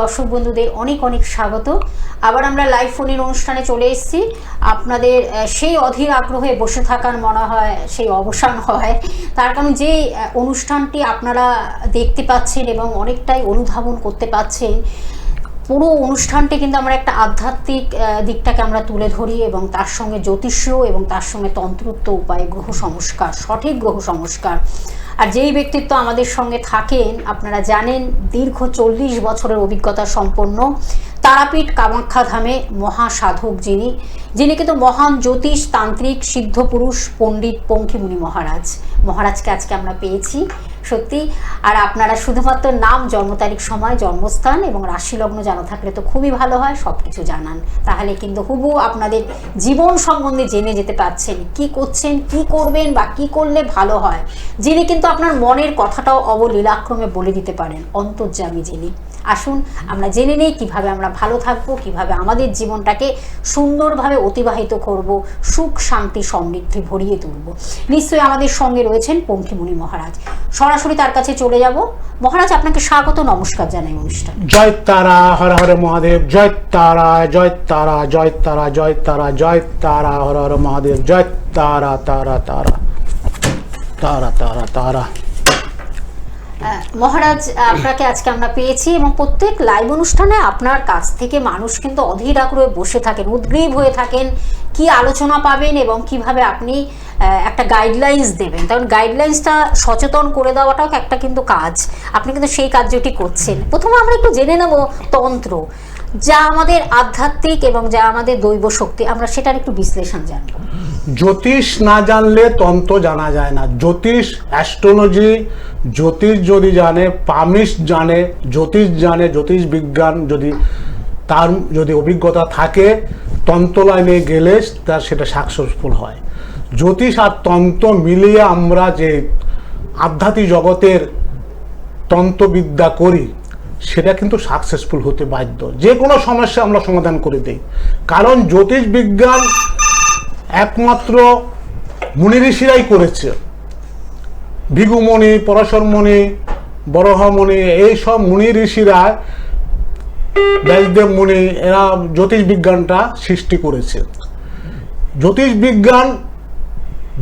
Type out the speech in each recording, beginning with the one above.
দর্শক বন্ধুদের অনেক অনেক স্বাগত। আবার আমরা লাইভ ফোনের অনুষ্ঠানে চলে এসেছি। আপনাদের সেই অধীর আগ্রহে বসে থাকার মনে হয় সেই অবসান হয়, তার কারণ যে অনুষ্ঠানটি আপনারা দেখতে পাচ্ছেন এবং অনেকটাই অনুধাবন করতে পাচ্ছেন, পুরো অনুষ্ঠানটি কিন্তু আমরা একটা আধ্যাত্মিক দিকটাকে আমরা তুলে ধরি এবং তার সঙ্গে জ্যোতিষ এবং তার সঙ্গে তন্ত্রোক্ত উপায়ে গ্রহ সংস্কার, সঠিক গ্রহ সংস্কার। আর যেই ব্যক্তিত্ব আমাদের সঙ্গে থাকেন আপনারা জানেন, দীর্ঘ 40 বছরের অভিজ্ঞতা সম্পন্ন তারাপীঠ কামাখ্যা ধামে মহাসাধক যিনি কিন্তু মহান জ্যোতিষ তান্ত্রিক সিদ্ধপুরুষ পণ্ডিত পঙ্খিমুনি মহারাজকে আজকে আমরা পেয়েছি সত্যি। আর আপনারা শুধুমাত্র নাম, জন্ম তারিখ, সময়, জন্মস্থান এবং রাশি লগ্ন জানা থাকলে তো খুবই ভালো হয়, সব কিছু জানান, তাহলে কিন্তু হুবহু আপনাদের জীবন সম্বন্ধে জেনে যেতে পারছেন, কি করছেন, কি করবেন বা কি করলে ভালো হয়। যিনি কিন্তু আপনার মনের কথাটাও অবলীলাক্রমে বলে দিতে পারেন, অন্তর্যামী যিনি। আসুন আমরা জেনে নেই কীভাবে আমরা ভালো থাকবো, কিভাবে আমাদের জীবনটাকে সুন্দরভাবে অতিবাহিত করব, সুখ শান্তি সমৃদ্ধি ভরিয়ে তুলব। নিশ্চয়ই আমাদের সঙ্গে রয়েছেন পঙ্খিমুনি মহারাজ, সরাসরি তার কাছে চলে যাব। মহারাজ, আপনাকে স্বাগত, নমস্কার জানাই অনুষ্ঠান। জয় তারা, হর হর মহাদেব। জয় তারা, জয় তারা, জয় তারা, জয় তারা, জয় তারা, হর হর মহাদেব। জয় তারা, তারা তারা তারা তারা তারা। মহারাজ, আপনাকে আজকে আমরা পেয়েছি এবং প্রত্যেক লাইভ অনুষ্ঠানে আপনার কাছ থেকে মানুষ কিন্তু অধীর আগ্রহে বসে থাকেন, উদ্গ্রীব হয়ে থাকেন, কি আলোচনা পাবেন এবং কিভাবে আপনি একটা গাইডলাইন্স দেবেন। কারণ গাইডলাইন্সটা সচেতন করে দেওয়াটাও একটা কিন্তু কাজ, আপনি কিন্তু সেই কার্যটি করছেন। প্রথমে আমরা একটু জেনে নেব তন্ত্র, যা আমাদের আধ্যাত্মিক এবং যা আমাদের দৈব শক্তি, আমরা সেটার একটু বিশ্লেষণ জানব। জ্যোতিষ না জানলে তন্ত্র জানা যায় না। জ্যোতিষ, অ্যাস্ট্রোলজি, জ্যোতিষ যদি জানে, পামিশ জানে, জ্যোতিষ বিজ্ঞান তার যদি অভিজ্ঞতা থাকে, তন্ত্র লাইনে গেলে তার সেটা সাকসেসফুল হয়। জ্যোতিষ আর তন্ত্র মিলিয়ে আমরা যে আধ্যাত্মিক জগতের তন্ত্রবিদ্যা করি, সেটা কিন্তু সাকসেসফুল হতে বাধ্য। যে কোনো সমস্যা আমরা সমাধান করে দিই, কারণ জ্যোতিষ বিজ্ঞান একমাত্র মুনি ঋষিরাই করেছে। ভৃগুমুনি, পরাশরমুনি, বরাহমুনি, এইসব মুনি ঋষিরা, ব্যাসদেব মুনি, এরা জ্যোতিষ বিজ্ঞানটা সৃষ্টি করেছে। জ্যোতিষ বিজ্ঞান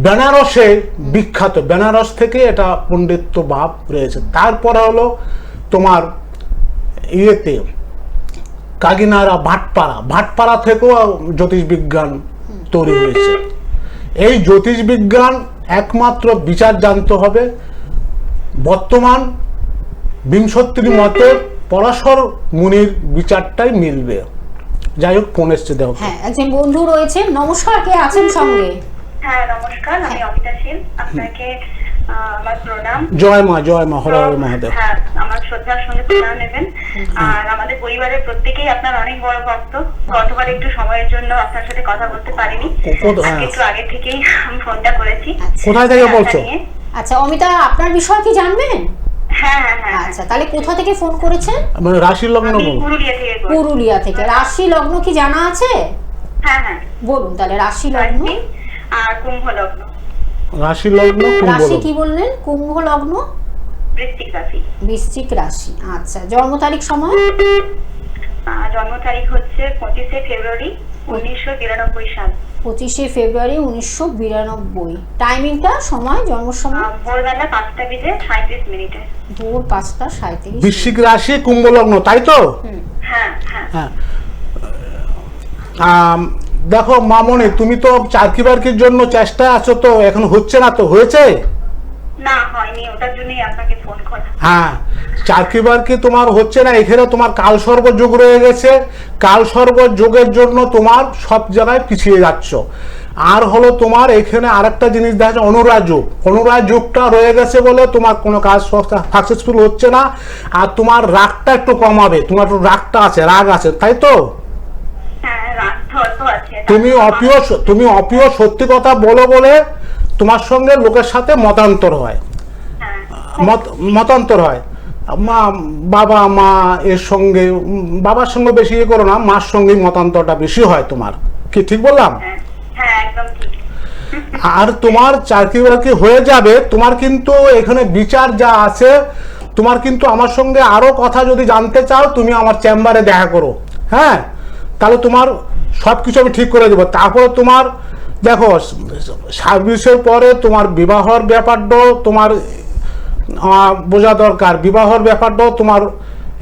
বেনারসে বিখ্যাত, বেনারস থেকে এটা পণ্ডিত্য ভাব রয়েছে। তারপরে হলো তোমার কাগিনাড়া, ভাটপাড়া থেকেও জ্যোতিষ বিজ্ঞান তৈরি হয়েছে। এই জ্যোতিষ বিজ্ঞান একমাত্র বিচার জানতে হবে। বর্তমান বিংশতির মতে পরাশর মুনির বিচারটাই মিলবে। যাই হোক, ফোন এসছে, দেখো। হ্যাঁ, একজন বন্ধু রয়েছে। নমস্কার, কে আছেন সঙ্গে? হ্যাঁ, নমস্কার, আমি অমিতা শীল। আপনাকে আমার প্রণাম। জয় মা, জয় মা, হর হর মহাদেব। হ্যাঁ, আমার শ্রদ্ধার সঙ্গে প্রণাম নেবেন। আর আমাদের পরিবারের প্রত্যেকেই আপনার অনেক বড় ভক্ত। গতবার একটু সময়ের জন্য আপনার সাথে কথা বলতে পারিনি, একটু আগে থেকেই আমি ফোনটা করেছি। কোথায় থেকে বলছো? আচ্ছা অমিতা, আপনার বিষয় কি জানবেন? হ্যাঁ হ্যাঁ হ্যাঁ। আচ্ছা, তাহলে কোথা থেকে ফোন করেছেন? মানে রাশি লগ্ন বলুন। পুরুলিয়া থেকে। রাশি লগ্ন কি জানা আছে? হ্যাঁ হ্যাঁ, বলুন তাহলে। রাশি লগ্ন আর কুম্ভ লগ্ন। রাশি লগ্ন, রাশি কি বললেন? কুম্ভ লগ্ন, বৃশ্চিক রাশি। বৃশ্চিক রাশি। আচ্ছা, জন্ম তারিখ, সময়? জন্ম তারিখ হচ্ছে 25শে ফেব্রুয়ারি 1992 সাল। 25শে ফেব্রুয়ারি 1992। টাইমিংটা, সময়, জন্ম সময়? ভোরবেলা 5:37 ভোর 5:37। বৃশ্চিক রাশি, কুম্ভ লগ্ন, তাই তো? হ্যাঁ হ্যাঁ। দেখো মামনি, তুমি তো চাকরি বাকরির জন্য চেষ্টা আছো, তো এখন হচ্ছে না, তো হয়েছে? না, হয়নি, ওটার জন্যই আপনাকে ফোন করা। হ্যাঁ, চাকরি বাকরি তোমার হচ্ছে না, এখানে তোমার কালসর্প যোগ রয়ে গেছে। কালসর্প যোগের জন্য তোমার সব জায়গায় পিছিয়ে যাচ্ছ। আর হলো তোমার এখানে আরেকটা জিনিস দেখা যাচ্ছে, অনুরাগ যোগটা রয়ে গেছে বলে তোমার কোনো কাজ সাকসেসফুল হচ্ছে না। আর তোমার রাগটা একটু কমাবে, তোমার একটু রাগ আছে, তাই তো? তুমি অপ্রিয় সত্যি কথা বলো বলে তোমার সঙ্গে লোকের সাথে মতান্তর হয়। বাবা মা এর সঙ্গে, বাবার সঙ্গে বেশি করো না, মার সঙ্গে মতান্তরটা বেশি হয় তোমার। কি ঠিক বললাম? আর তোমার চাকরি বাকরি হয়ে যাবে। তোমার কিন্তু এখানে বিচার যা আছে, তোমার কিন্তু আমার সঙ্গে আরো কথা যদি জানতে চাও তুমি আমার চেম্বারে দেখা করো, হ্যাঁ, তাহলে তোমার সব কিছু আমি ঠিক করে দেবো। তারপরে তোমার দেখো সার্ভিসের পরে তোমার বিবাহর ব্যাপারটাও তোমার বোঝা দরকার। বিবাহর ব্যাপারটাও তোমার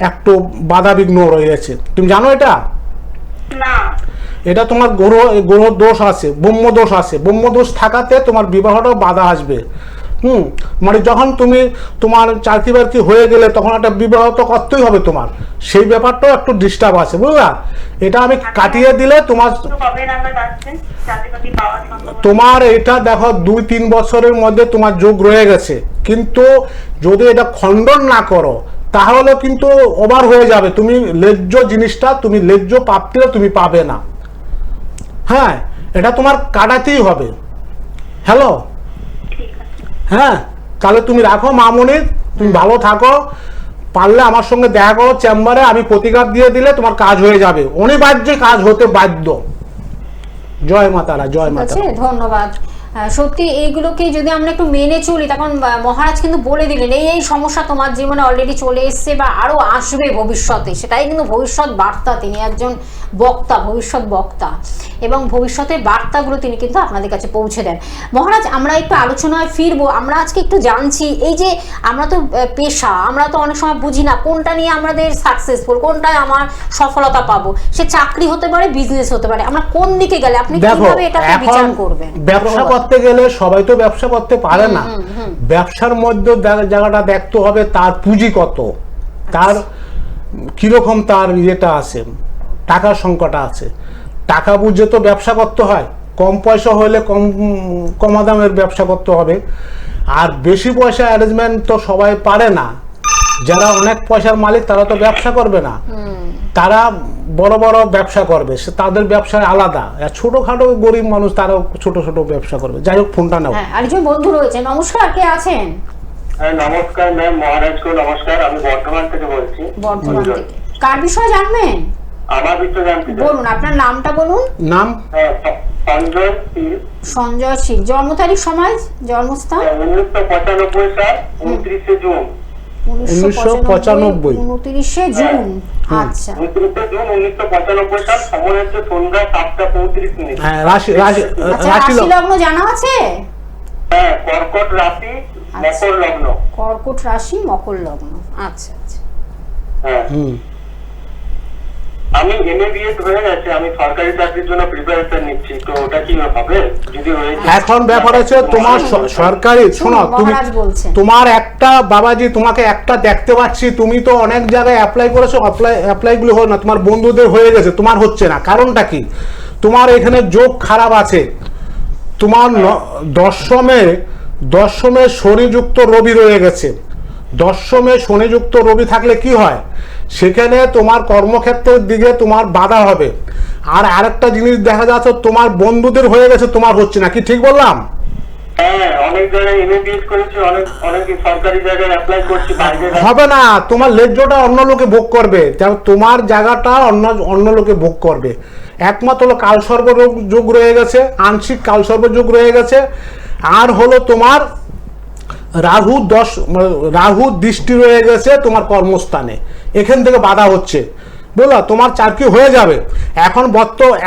একটু বাধাবিঘ্ন রয়েছে, তুমি জানো এটা? না, এটা তোমার গ্রহ দোষ আছে, ব্রহ্ম দোষ আছে। ব্রহ্ম দোষ থাকাতে তোমার বিবাহটাও বাধা আসবে। মানে যখন তুমি তোমার চাকরি বাকরি হয়ে গেলে তখন একটা বিবাহ তো করতেই হবে তোমার, সেই ব্যাপারটাও একটু ডিস্টার্ব আছে, বুঝলা? এটা আমি কাটিয়ে দিলে তোমার তোমার এটা দেখো 2-3 বছরের মধ্যে তোমার যোগ রয়ে গেছে, কিন্তু যদি এটা খণ্ডন না করো তাহলে কিন্তু ওভার হয়ে যাবে। তুমি ন্যায্য জিনিসটা, তুমি ন্যায্য প্রাপ্তিটা তুমি পাবে না। হ্যাঁ, এটা তোমার কাটাতেই হবে। হ্যালো, হ্যাঁ, তাহলে তুমি রাখো মামনি, তুমি ভালো থাকো। পারলে আমার সঙ্গে দেখা করো চেম্বারে, আমি প্রতিকার দিয়ে দিলে তোমার কাজ হয়ে যাবে, অনিবার্য কাজ হতে বাধ্য। জয় মাতারা, জয় মাতারা। ধন্যবাদ। সত্যি এইগুলোকে যদি আমরা একটু মেনে চলি, তখন মহারাজ কিন্তু বলে দিলেন এই সমস্যা তোমার জীবনে অলরেডি চলে এসছে বা আরো আসবে ভবিষ্যতে, সেটাই কিন্তু ভবিষ্যৎ বার্তা। তিনি একজন বক্তা, ভবিষ্যৎ বক্তা, এবং ভবিষ্যতের বার্তাগুলো তিনি কিন্তু আপনাদের কাছে পৌঁছে দেন। মহারাজ, আমরা একটু আলোচনায় ফিরবো। আমরা আজকে একটু জানছি, এই যে আমরা তো পেশা, আমরা তো অনেক সময় বুঝি না কোনটা নিয়ে আমাদের সাকসেসফুল, কোনটায় আমার সফলতা পাবো। সে চাকরি হতে পারে, বিজনেস হতে পারে, আমরা কোন দিকে গেলে আপনি কিভাবে এটাকে বিচার করবেন? ব্যবসা করতে গেলে সবাই তো ব্যবসা করতে পারে না। ব্যবসার মধ্যে জায়গাটা দেখতে হবে তার পুঁজি কত, তার কিরকম তার ইয়েটা আছে, টাকার সংকট আছে। টাকা বুঝে তো ব্যবসা করতে হয়। কম পয়সা হলে কম দামের ব্যবসা করতে হবে, আর বেশি পয়সা অ্যারেঞ্জমেন্ট তো সবাই পারে না। যারা অনেক পয়সার মালিক তারা তো ব্যবসা করবে না, তারা বড় বড় ব্যবসা করবে, সে তাদের ব্যবসা আলাদা। ছোটখাটো গরিব মানুষ তারাও ছোট ছোট ব্যবসা করবে। যাই হোক, ফোনটা নাও। আরেকজন বন্ধু রয়েছে। নমস্কার, কে আছেন? নমস্কার ম্যাম, মহারাজকে নমস্কার। আমি বর্ধমান থেকে বলছি। বর্ধমান থেকে কার বিষয়ে জানবেন? আমার বিষয়ে জানতে বলুন, আপনার নামটা বলুন। নাম? সঞ্জয় শীল। সঞ্জয় শীল। জন্ম তারিখ, সময়, জন্মস্থান? 1995 সাল 29শে জুন। 1995 29শে জুন। আচ্ছা, 29শে জুন 1995 সাল। সময় হচ্ছে সন্ধ্যা 7:35। হ্যাঁ, রাশি লগ্ন জানা আছে? হ্যাঁ, কর্কট রাশি, মকর লগ্ন। কর্কট রাশি, মকর লগ্ন। আচ্ছা আচ্ছা। হ্যাঁ, আমি এমএবিএস হয়ে গেছে, আমি সরকারি চাকরির জন্য প্রিপারেশন নিচ্ছি। তো ওটা কি হবে যদি হয়ে যায়? এখন ব্যাপার আছে তোমার সরকারি, শোনো, তুমি তোমার একটা বাবাজি, তোমাকে একটা দেখতে পাচ্ছি, তুমি তো অনেক জায়গায় অ্যাপ্লাই করেছো, অ্যাপ্লাই গুলো হয় না, তোমার বন্ধুদের হয়ে গেছে, তোমার হচ্ছে না। কারণটা কি? তোমার এখানে যোগ খারাপ আছে। তোমার দশমে শনিযুক্ত রবি রয়ে গেছে। দশমে শনিযুক্ত রবি থাকলে কি হয়, সেখানে তোমার কর্মক্ষেত্রের দিকে তোমার বাধা হবে। আর আরেকটা জিনিস দেখা যাচ্ছে, তোমার বন্ধুদের হয়ে গেছে, তোমার হচ্ছে না। কি ঠিক বললাম? হ্যাঁ, অনেক জায়গায় এমবিবিএস করেছি, অনেক সরকারি জায়গায় অ্যাপ্লাই করছি, বাইরে হবে না। তোমার লেজ্জটা অন্য লোকে ভোগ করবে, তোমার জায়গাটা অন্য লোকে ভোগ করবে। একমাত্র হলো কালসর্প যোগ রয়ে গেছে, আংশিক কালসর্প যোগ রয়ে গেছে। আর হলো তোমার রাহু দৃষ্টি রয়ে গেছে তোমার কর্মস্থানে, এখান থেকে বাধা হচ্ছে। বুঝলা, তোমার চাকরি হয়ে যাবে।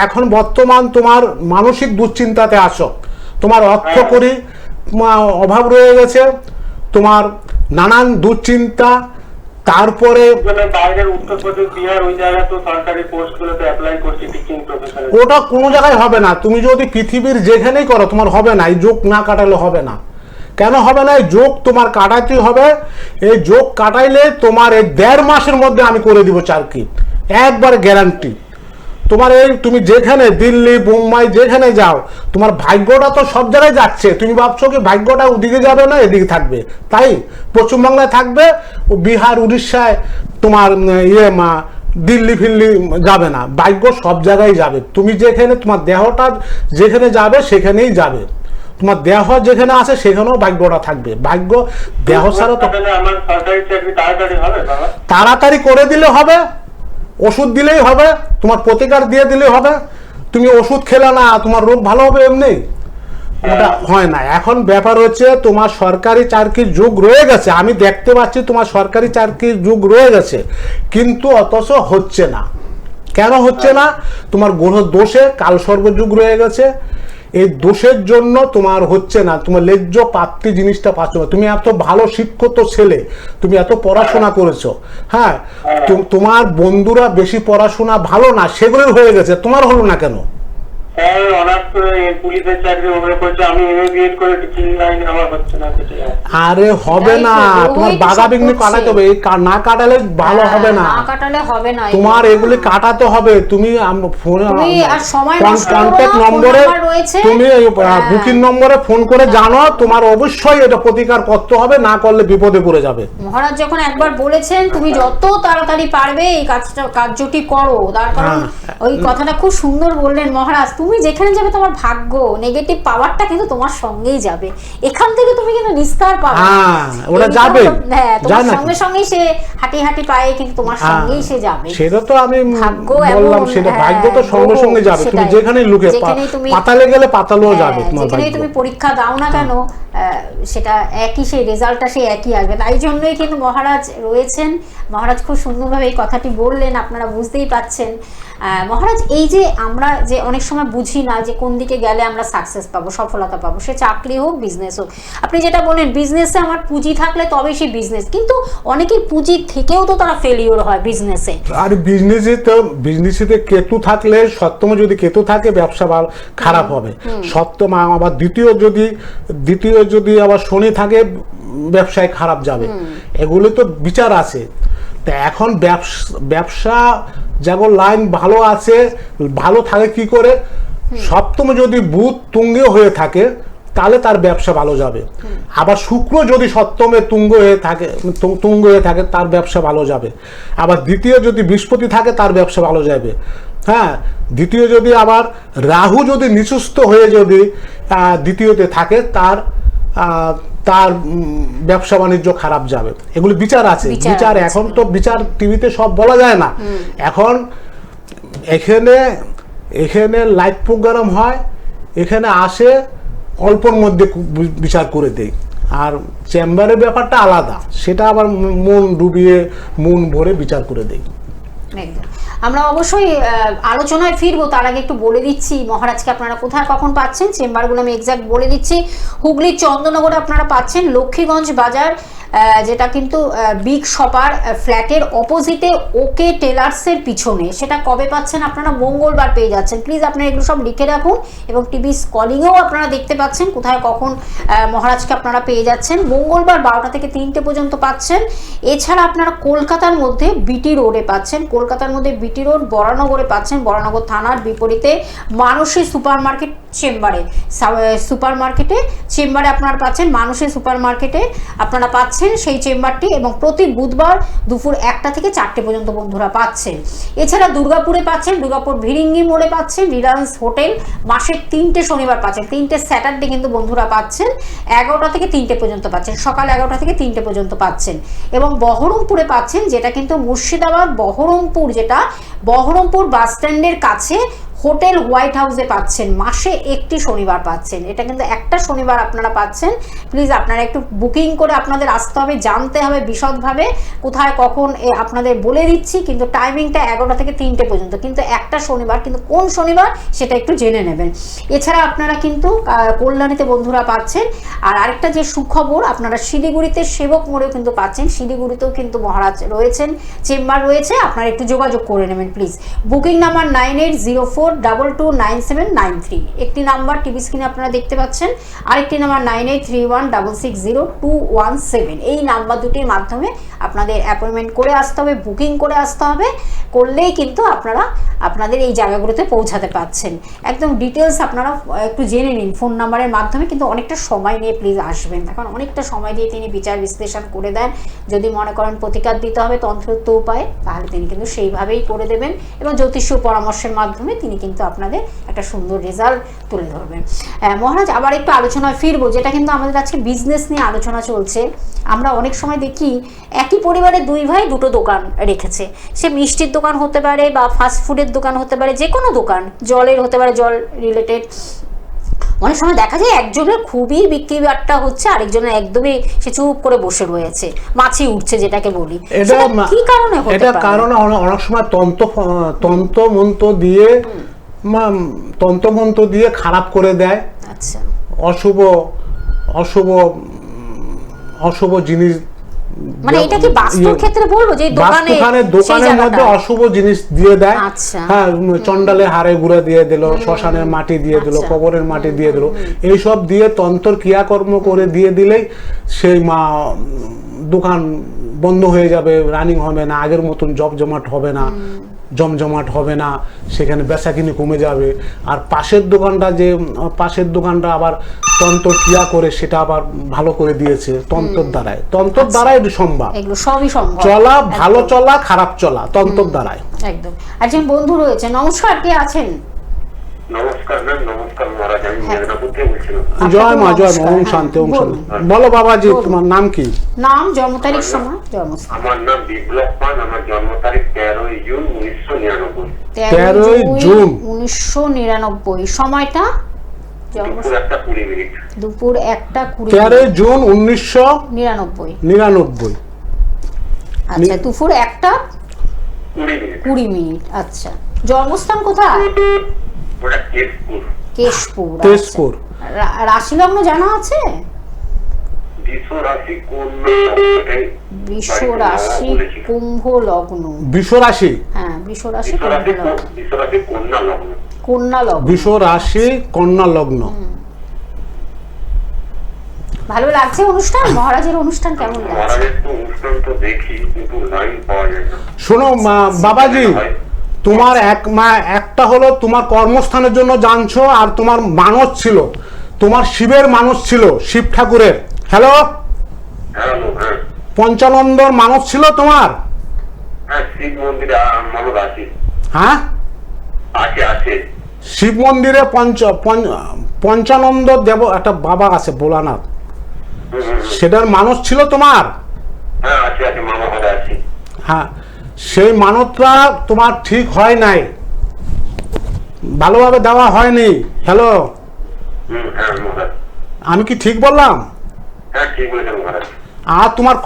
এখন বর্তমান তোমার মানসিক দুশ্চিন্তাতে আসো, তোমার অর্থ করি অভাব রয়ে গেছে, তোমার নানান দুশ্চিন্তা। তারপরে বাইরের উত্তরপ্রদেশ, বিহার, ওই জায়গায় তো সরকারি পোস্টগুলোতে অ্যাপ্লাই করছি টিচিং প্রফেশনে। ওটা কোনো জায়গায় হবে না। তুমি যদি পৃথিবীর যেখানেই করো তোমার হবে না। এই যোগ না কাটালে হবে না। কেন হবে না? এই যোগ তোমার কাটাইতে হবে। এই যোগ কাটাইলে তোমার এই 1.5 মাসের মধ্যে আমি করে দিব চাকরি, একবার গ্যারান্টি। তোমার এই তুমি যেখানে দিল্লি, বোম্বাই যেখানে যাও, তোমার ভাগ্যটা তো সব জায়গায় যাচ্ছে। তুমি ভাবছো কি ভাগ্যটা ওদিকে যাবে না এদিকে থাকবে? তাই পশ্চিমবাংলায় থাকবে, ও বিহার, উড়িষ্যায় তোমার দিল্লি ফিল্লি যাবে না। ভাগ্য সব জায়গায় যাবে। তুমি যেখানে তোমার দেহটা যেখানে যাবে সেখানেই যাবে। তোমার দেহ যেখানে আছে সেখানেও ভাগ্যটা থাকবে। ভাগ্য দেহ ছাড়া তো তাড়াতাড়ি করে দিলে হবে, ওষুধ দিলেই হবে, তোমার প্রতিকার দিয়ে দিলে হবে। তুমি ওষুধ খেলে না, তোমার রোগ ভালো হবে এমনি। ওটা হয় না। এখন ব্যাপার হচ্ছে তোমার সরকারি চাকরির যুগ রয়ে গেছে, আমি দেখতে পাচ্ছি তোমার সরকারি চাকরির যুগ রয়ে গেছে, কিন্তু অথচ হচ্ছে না। কেন হচ্ছে না? তোমার গ্রহ দোষে কালসর্প যুগ রয়ে গেছে, এই দোষের জন্য তোমার হচ্ছে না, তোমার ন্যায্য প্রাপ্তি জিনিসটা পাচ্ছ না। তুমি এত ভালো শিক্ষিত ছেলে, তুমি এত পড়াশোনা করেছো, হ্যাঁ, তোমার বন্ধুরা বেশি পড়াশোনা ভালো না, সেগুলোর হয়ে গেছে, তোমার হলো না কেন? আরে হবে না, তোমার বাধা বিঘ্ন কাটাতে হবে, না কাটালে ভালো হবে না, তোমার এগুলি কাটাতে হবে। তুমি কন্ট্যাক্ট নম্বরে, তুমি বুকিং নম্বরে ফোন করে জানো, তোমার অবশ্যই এটা প্রতিকার করতে হবে, না করলে বিপদে পড়ে যাবে। মহারাজ যখন একবার বলেছেন তুমি যত তাড়াতাড়ি পারবে এই কার্যটি করো, তার কারণ ওই কথাটা খুব সুন্দর বললেন মহারাজ, তুমি যেখানে যাবে তোমার ভাগ্য, নেগেটিভ পাওয়ারটা কিন্তু তোমার সঙ্গেই যাবে, এখান থেকে তুমি কিন্তু নিস্তার পাবে। ওরা যাবে, হ্যাঁ, তোমার সঙ্গে সঙ্গেই সে হাঁটি হাঁটি পায়ে কিন্তু তোমার সঙ্গেই সে যাবে। সেটা তো আমি বললাম, সেটা ভাগ্য তো সঙ্গে সঙ্গে যাবে, তুমি যেখানেই লুকে পাতালে গেলে পাতালেও যাবে, যেখানেই তুমি পরীক্ষা দাও না কেন সেটা একই, সেই রেজাল্টটা সেই একই আসবে। তাই জন্যই কিন্তু মহারাজ রয়েছেন। মহারাজ খুব সুন্দরভাবে এই কথাটি বললেন, আপনারা বুঝতেই পাচ্ছেন। মহারাজ, এই যে আমরা যে অনেক সময় বুঝি না যে কোন দিকে গেলে আমরা সাকসেস পাবো, সফলতা পাবো, সে চাকরি হোক বিজনেস হোক, আপনি যেটা বললেন বিজনেসে আমার পুঁজি থাকলে তবে সেই বিজনেস, কিন্তু অনেকের পুঁজি থেকেও তো তারা ফেলিওর হয় বিজনেসে। আর বিজনেসে কেতু থাকলে, সপ্তমে যদি কেতু থাকে ব্যবসা খারাপ হবে, সপ্তম আবার দ্বিতীয় যদি আবার শনি থাকে ব্যবসায় খারাপ যাবে, এগুলো তো বিচার আছে। তা এখন ব্যবসা যেমন লাইন ভালো আছে, ভালো থাকে কি করে? সপ্তমে যদি বুধ তুঙ্গে হয়ে থাকে তাহলে তার ব্যবসা ভালো যাবে, আবার শুক্র যদি সপ্তমে তুঙ্গ হয়ে থাকে তার ব্যবসা ভালো যাবে, আবার দ্বিতীয় যদি বৃহস্পতি থাকে তার ব্যবসা ভালো যাবে, হ্যাঁ। দ্বিতীয় যদি আবার রাহু যদি নিচস্থ হয়ে যদি দ্বিতীয়তে থাকে তার ব্যবসা বাণিজ্য খারাপ যাবে। এগুলো বিচার আছে, বিচার। এখন তো বিচার টিভিতে সব বলা যায় না, এখন এখানে লাইভ প্রোগ্রাম হয়, এখানে আসে অল্পর মধ্যে বিচার করে দেয়, আর চেম্বারের ব্যাপারটা আলাদা, সেটা আবার মন ডুবিয়ে মন ভরে বিচার করে দেয়। আমরা অবশ্যই আলোচনায় ফিরবো, তার আগে একটু বলে দিচ্ছি মহারাজকে আপনারা কোথায় কখন পাচ্ছেন, চেম্বারগুলো আমি এক্সাক্ট বলে দিচ্ছি। হুগলির চন্দননগরে আপনারা পাচ্ছেন লক্ষ্মীগঞ্জ বাজার, যেটা কিন্তু বিগ শপার ফ্ল্যাটের অপোজিটে ওকে টেলার্সের পিছনে। সেটা কবে পাচ্ছেন আপনারা? মঙ্গলবার পেয়ে যাচ্ছেন। প্লিজ আপনারা এগুলো সব লিখে রাখুন, এবং টিভি স্কলিংয়েও আপনারা দেখতে পাচ্ছেন কোথায় কখন মহারাজকে আপনারা পেয়ে যাচ্ছেন। মঙ্গলবার 12টা থেকে 3টে পর্যন্ত পাচ্ছেন। এছাড়া আপনারা কলকাতার মধ্যে বিটি রোডে পাচ্ছেন, কলকাতার মধ্যে বিটি রোড, বরানগরে পাচ্ছেন, বরানগর থানার বিপরীতে মানসী সুপার মার্কেট চেম্বারে, সুপার মার্কেটে চেম্বারে আপনারা পাচ্ছেন, মানসী সুপার মার্কেটে আপনারা পাচ্ছেন সেই চেম্বারটি, এবং প্রতি বুধবার দুপুর 1টা থেকে 4টে পর্যন্ত বন্ধুরা পাচ্ছেন। এছাড়া দুর্গাপুরে পাচ্ছেন, দুর্গাপুর ভিরিঙ্গি মোড়ে পাচ্ছেন, রিলায়েন্স হোটেল, মাসে 3টে শনিবার পাচ্ছেন, 3টে স্যাটারডে কিন্তু বন্ধুরা পাচ্ছেন, 11টা থেকে 3টে পর্যন্ত পাচ্ছেন, সকাল 11টা থেকে 3টে পর্যন্ত পাচ্ছেন। এবং বহরমপুরে পাচ্ছেন, যেটা কিন্তু মুর্শিদাবাদ বহরমপুর, যেটা বহরমপুর বাস স্ট্যান্ডের কাছে হোটেল হোয়াইট হাউসে পাচ্ছেন, মাসে 1টি শনিবার পাচ্ছেন। এটা কিন্তু একটা শনিবার আপনারা পাচ্ছেন। প্লিজ আপনারা একটু বুকিং করে আপনাদের আসতে হবে, জানতে হবে বিশদভাবে কোথায় কখন আপনাদের বলে দিচ্ছি, কিন্তু টাইমিংটা 11টা থেকে 3টে পর্যন্ত, কিন্তু একটা শনিবার, কিন্তু কোন শনিবার সেটা একটু জেনে নেবেন। এছাড়া আপনারা কিন্তু কল্যাণীতে বন্ধুরা পাচ্ছেন। আর আরেকটা যে সুখবর, আপনারা শিলিগুড়িতে সেবক মোড়েও কিন্তু পাচ্ছেন, শিলিগুড়িতেও কিন্তু মহারাজ রয়েছেন, চেম্বার রয়েছে, আপনারা একটু যোগাযোগ করে নেবেন প্লিজ। বুকিং নাম্বার 9804229793, একটি নাম্বার টিভি স্ক্রিনে আপনারা দেখতে পাচ্ছেন, আরেকটি নাম্বার 9831660217। এই নাম্বার দুটির মাধ্যমে আপনাদের অ্যাপয়েন্টমেন্ট করে আসতে হবে, বুকিং করে আসতে হবে, করলেই কিন্তু আপনারা আপনাদের এই জায়গাগুলোতে পৌঁছাতে পাচ্ছেন। একদম ডিটেলস আপনারা একটু জেনে নিন ফোন নাম্বারের মাধ্যমে, কিন্তু অনেকটা সময় নিয়ে প্লিজ আসবেন, এখন অনেকটা সময় দিয়ে তিনি বিচার বিশ্লেষণ করে দেন। যদি মনে করেন প্রতিকার দিতে হবে তন্ত্রোক্ত উপায়ে, তাহলে তিনি কিন্তু সেইভাবেই করে দেবেন, এবং জ্যোতিষীয় পরামর্শের মাধ্যমে তিনি কিন্তু আপনাদের একটা সুন্দর রেজাল্ট তুলে ধরবেন। মহারাজ, আবার একটু আলোচনায় ফিরবো, যেটা কিন্তু আমাদের আজকে বিজনেস নিয়ে আলোচনা চলছে। আমরা অনেক সময় দেখি একই পরিবারে দুই ভাই দুটো দোকান রেখেছে, সে মিষ্টির দোকান হতে পারে বা ফাস্ট ফুডের দোকান হতে পারে, যে কোনো দোকান, জলের হতে পারে, জল রিলেটেড, অনেক সময় দেখা যায় একজনের খুবই বিক্রি বাট্টা হচ্ছে, আরেকজনের একদমই সে চুপ করে বসে রয়েছে, মাছি উঠছে যেটাকে বলি। এটা সেটা কি কারণে হতে এটা পারে? কারণে অনেক সময় তন্ত্র মন্ত্র দিয়ে খারাপ করে দেয়, আচ্ছা, অশুভ জিনিস, মানে এটা কি বাস্তব ক্ষেত্রে বলবো যে দোকানের মধ্যে অশুভ জিনিস দিয়ে দেয়। আচ্ছা। হ্যাঁ, চন্ডালে হাড়ে গুঁড়া দিয়ে দিল, শ্মশানের মাটি দিয়ে দিল, আচ্ছা। কবরের মাটি দিয়ে দিল, এইসব দিয়ে তন্ত্র ক্রিয়াকর্ম করে দিয়ে দিলেই সেই দোকান বন্ধ হয়ে যাবে, রানিং হবে না, আগের মতন জমজমাট হবে না, সেখানে বেচাকিনি কমে যাবে। আর পাশের দোকানটা আবার তন্ত্র ক্রিয়া করে সেটা আবার ভালো করে দিয়েছে তন্ত্রের দ্বারাই এটা সম্ভব। এগুলো সবই সম্ভব, চলা ভালো চলা খারাপ চলা তন্ত্রের দ্বারাই। একদম। একজন বন্ধু রয়েছে, নমস্কার, কে আছেন? নমস্কার ম্যাম, নমস্কার মহারাজ, আমি মেদিনীপুর থেকে বলছিলাম। জয় মা, জয় মা, নমস্কার, ওম হ্যাঁ, শান্তি, ওম শান্তি। বলুন। বলো বাবাজি, তোমার নাম কি? নাম, জন্ম তারিখ, সময়, জন্মস্থান। আমার নাম বিপ্লব পান, আমার জন্ম তারিখ 13ই জুন 1999, 13ই জুন 1999। সময়টা? দুপুর 1:20 মিনিট। দুপুর 1:20। 13ই জুন 1999। 99। আচ্ছা, দুপুর 1:20। আচ্ছা, জন্মস্থান কোথায়? ওটা কেশপুর। কেশপুর। তেজপুর। আচ্ছা। রাশি লগ্ন জানা আছে? বৃষ রাশি কন্যা লগ্ন। বৃষ রাশি কুম্ভ লগ্ন। বৃষ রাশি, হ্যাঁ, বৃষ রাশি কুম্ভ লগ্ন। বৃষ রাশি কন্যা লগ্ন। কন্যা লগ্ন। বৃষ রাশি কন্যা লগ্ন। ভালো লাগছে অনুষ্ঠান? মহারাজের অনুষ্ঠান কেমন লাগছে? মহারাজের তো অনুষ্ঠান তো দেখি, কিন্তু লাইন পাওয়া যায় না। শোনো বাবাজি, তোমার একটা হলো তোমার কর্মস্থানের জন্য জানছো, আর তোমার মানত ছিল, তোমার শিবের মানত ছিল, শিব ঠাকুরের। হ্যালো, হ্যাঁ পঞ্চানন্দর মানত ছিল তোমার? হ্যাঁ, শিব মন্দিরে মানত আছে। হ্যাঁ, আছে। শিব মন্দিরে পঞ্চানন্দ দেব একটা বাবা আছে, ভোলানাথ, সেটার মানত ছিল তোমার? হ্যাঁ, আছে মামা ঘরে আছে। হ্যাঁ, সেই মানতটা তোমার ঠিক হয় নাই, ভালোভাবে দেওয়া হয়নি। হ্যালো, হ্যাঁ মহারাজ। আমি কি ঠিক বললাম? হ্যাঁ, ঠিক বলেছেন মহারাজ। আর তোমার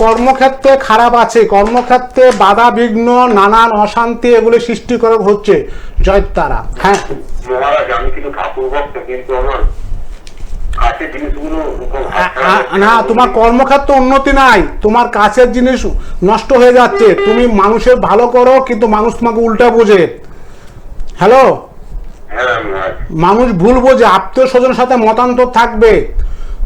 কর্মক্ষেত্রে খারাপ আছে, কর্মক্ষেত্রে বাধা বিঘ্ন, নানান অশান্তি এগুলো সৃষ্টি করে হচ্ছে। জয় তারা। হ্যাঁ মহারাজ, আমি কিন্তু ঠাকুর ভক্ত, কিন্তু আমার কাছের জিনিসগুলো না, তোমার কর্মক্ষেত্রে উন্নতি নাই, তোমার কাছের জিনিস নষ্ট হয়ে যাচ্ছে। তুমি মানুষের ভালো করো, কিন্তু মানুষ তোমাকে উল্টা বোঝে। হ্যালো, হ্যাঁ মহারাজ। মানুষ ভুল বোঝে, আত্মীয় স্বজনের সাথে মতান্তর থাকবে,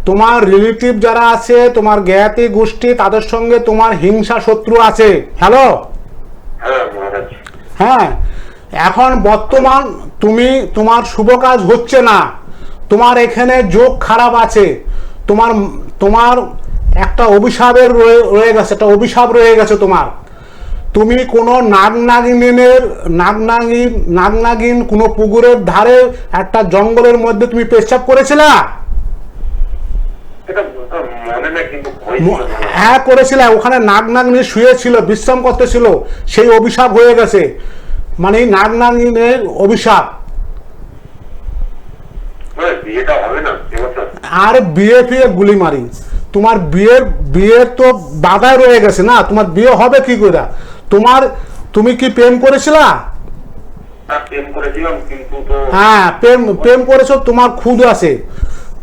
তোমার রিলেটিভ যারা আছে, তোমার জ্ঞাতি গোষ্ঠী, তাদের সঙ্গে তোমার হিংসা শত্রু আছে। হ্যালো, হ্যাঁ মহারাজ। হ্যাঁ, এখন বর্তমান তোমার শুভ কাজ হচ্ছে না, তোমার এখানে যোগ খারাপ আছে, তোমার একটা অভিশাপের রয়ে গেছে, একটা অভিশাপ রয়ে গেছে তোমার। তুমি কোনো নাগনাগিন কোনো পুকুরের ধারে একটা জঙ্গলের মধ্যে তুমি পেশাব করেছিলা? হ্যাঁ, করেছিল। ওখানে নাগনাগিনী শুয়েছিল, বিশ্রাম করতেছিল, সেই অভিশাপ হয়ে গেছে, মানে নাগনাগিনের অভিশাপ। আর বিয়ে ফিয়ে গুলি মারি, তোমার বিয়ের তো বাধায় রয়ে গেছে না, তোমার বিয়ে হবে কি করে? তুমি কি প্রেম করেছিলা? হ্যাঁ, প্রেম করেছো, তোমার খুদ আছে,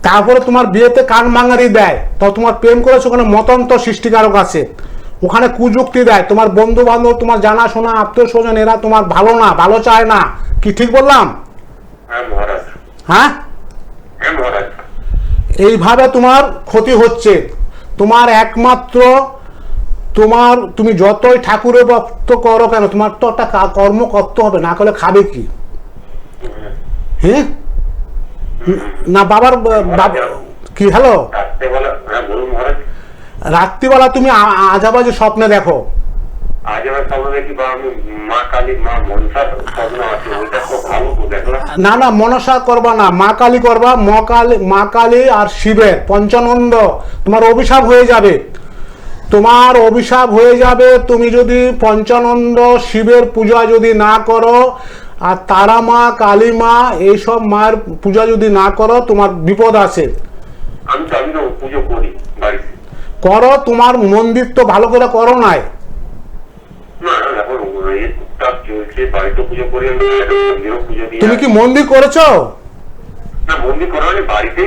তারপরে তোমার বিয়েতে কান ভাঙারি দেয়, তো তোমার প্রেম করেছো, ওখানে মতান্তর সৃষ্টিকারক আছে, ওখানে কুযুক্তি দেয়, তোমার বন্ধু বান্ধব, তোমার জানাশোনা আত্মীয় স্বজন, এরা তোমার ভালো চায় না। কি ঠিক বললাম? হ্যাঁ, এইভাবে তোমার ক্ষতি হচ্ছে। তোমার একমাত্র তুমি যতই ঠাকুরের ভক্ত করো কেন, তোমার তো একটা কর্ম করতে হবে, না করলে খাবে কি? হ্যাঁ না বাবার কি? হ্যালো, রাত্রিবেলা তুমি আজাবাজে স্বপ্নে দেখো? না না, মনসা করবা না, মা কালী করবা। মা কালী আর শিবের পঞ্চানন্দ, তোমার অভিশাপ হয়ে যাবে, তুমি যদি পঞ্চানন্দ শিবের পূজা যদি না করো, আর তারা মা, কালী মা, এইসব মায়ের পূজা যদি না করো তোমার বিপদ আছে। আমি তো পুজো করি বাড়িতে। করো, তোমার মন্দির তো ভালো করে করো নাই। না এখন টুকটাক চলছে, বাড়িতে পুজো করি, আমি মন্দিরও পুজো দিই। তুমি কি মন্দির করেছো? না মন্দির করা হয়নি, বাড়িতে।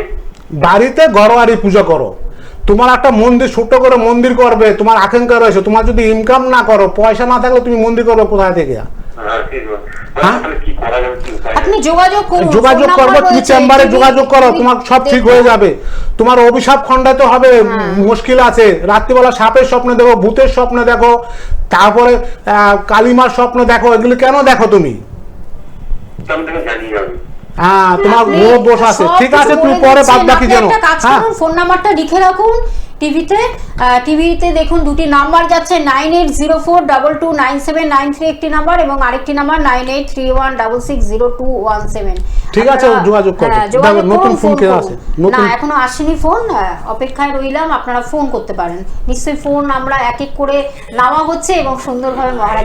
বাড়িতে ঘরোয়ারি পূজা করো। তোমার একটা মন্দির, ছোট করে মন্দির করবে, তোমার আকাঙ্ক্ষা রয়েছে। তোমার যদি ইনকাম না করো, পয়সা না থাকলে তুমি মন্দির করবে কোথায় থেকে? আপনি যোগাযোগ করুন, যোগাযোগ করবে, তুমি চেম্বারে যোগাযোগ করো, তোমার সব ঠিক হয়ে যাবে। তোমার অভিশাপ খণ্ডাতে হবে, মুশকিল আছে। রাত্রিবেলা সাপের স্বপ্ন দেখো, ভূতের স্বপ্ন দেখো, তারপরে কালিমার স্বপ্ন দেখো। এগুলি কেন দেখো তুমি? হ্যাঁ, তোমার গ্রহ দোষ আছে। ঠিক আছে, তুমি পরে বাদ বাকি জানো। হ্যাঁ, ফোন নাম্বারটা লিখে রাখুন টিভিতে দেখুন, দুটি নাম্বার যাচ্ছে, 9804229793 একটি নাম্বার, এবং আরেকটি নাম্বার 9831660217। ঠিক আছে, যোগাযোগ করুন। নতুন ফোন কে আছে? না, এখনো আসেনি ফোন, অপেক্ষায় রইলাম। আপনারা ফোন করতে পারেন নিশ্চয়ই। ফোন আমরা এক এক করে নেওয়া হচ্ছে এবং সুন্দরভাবে মহারাজ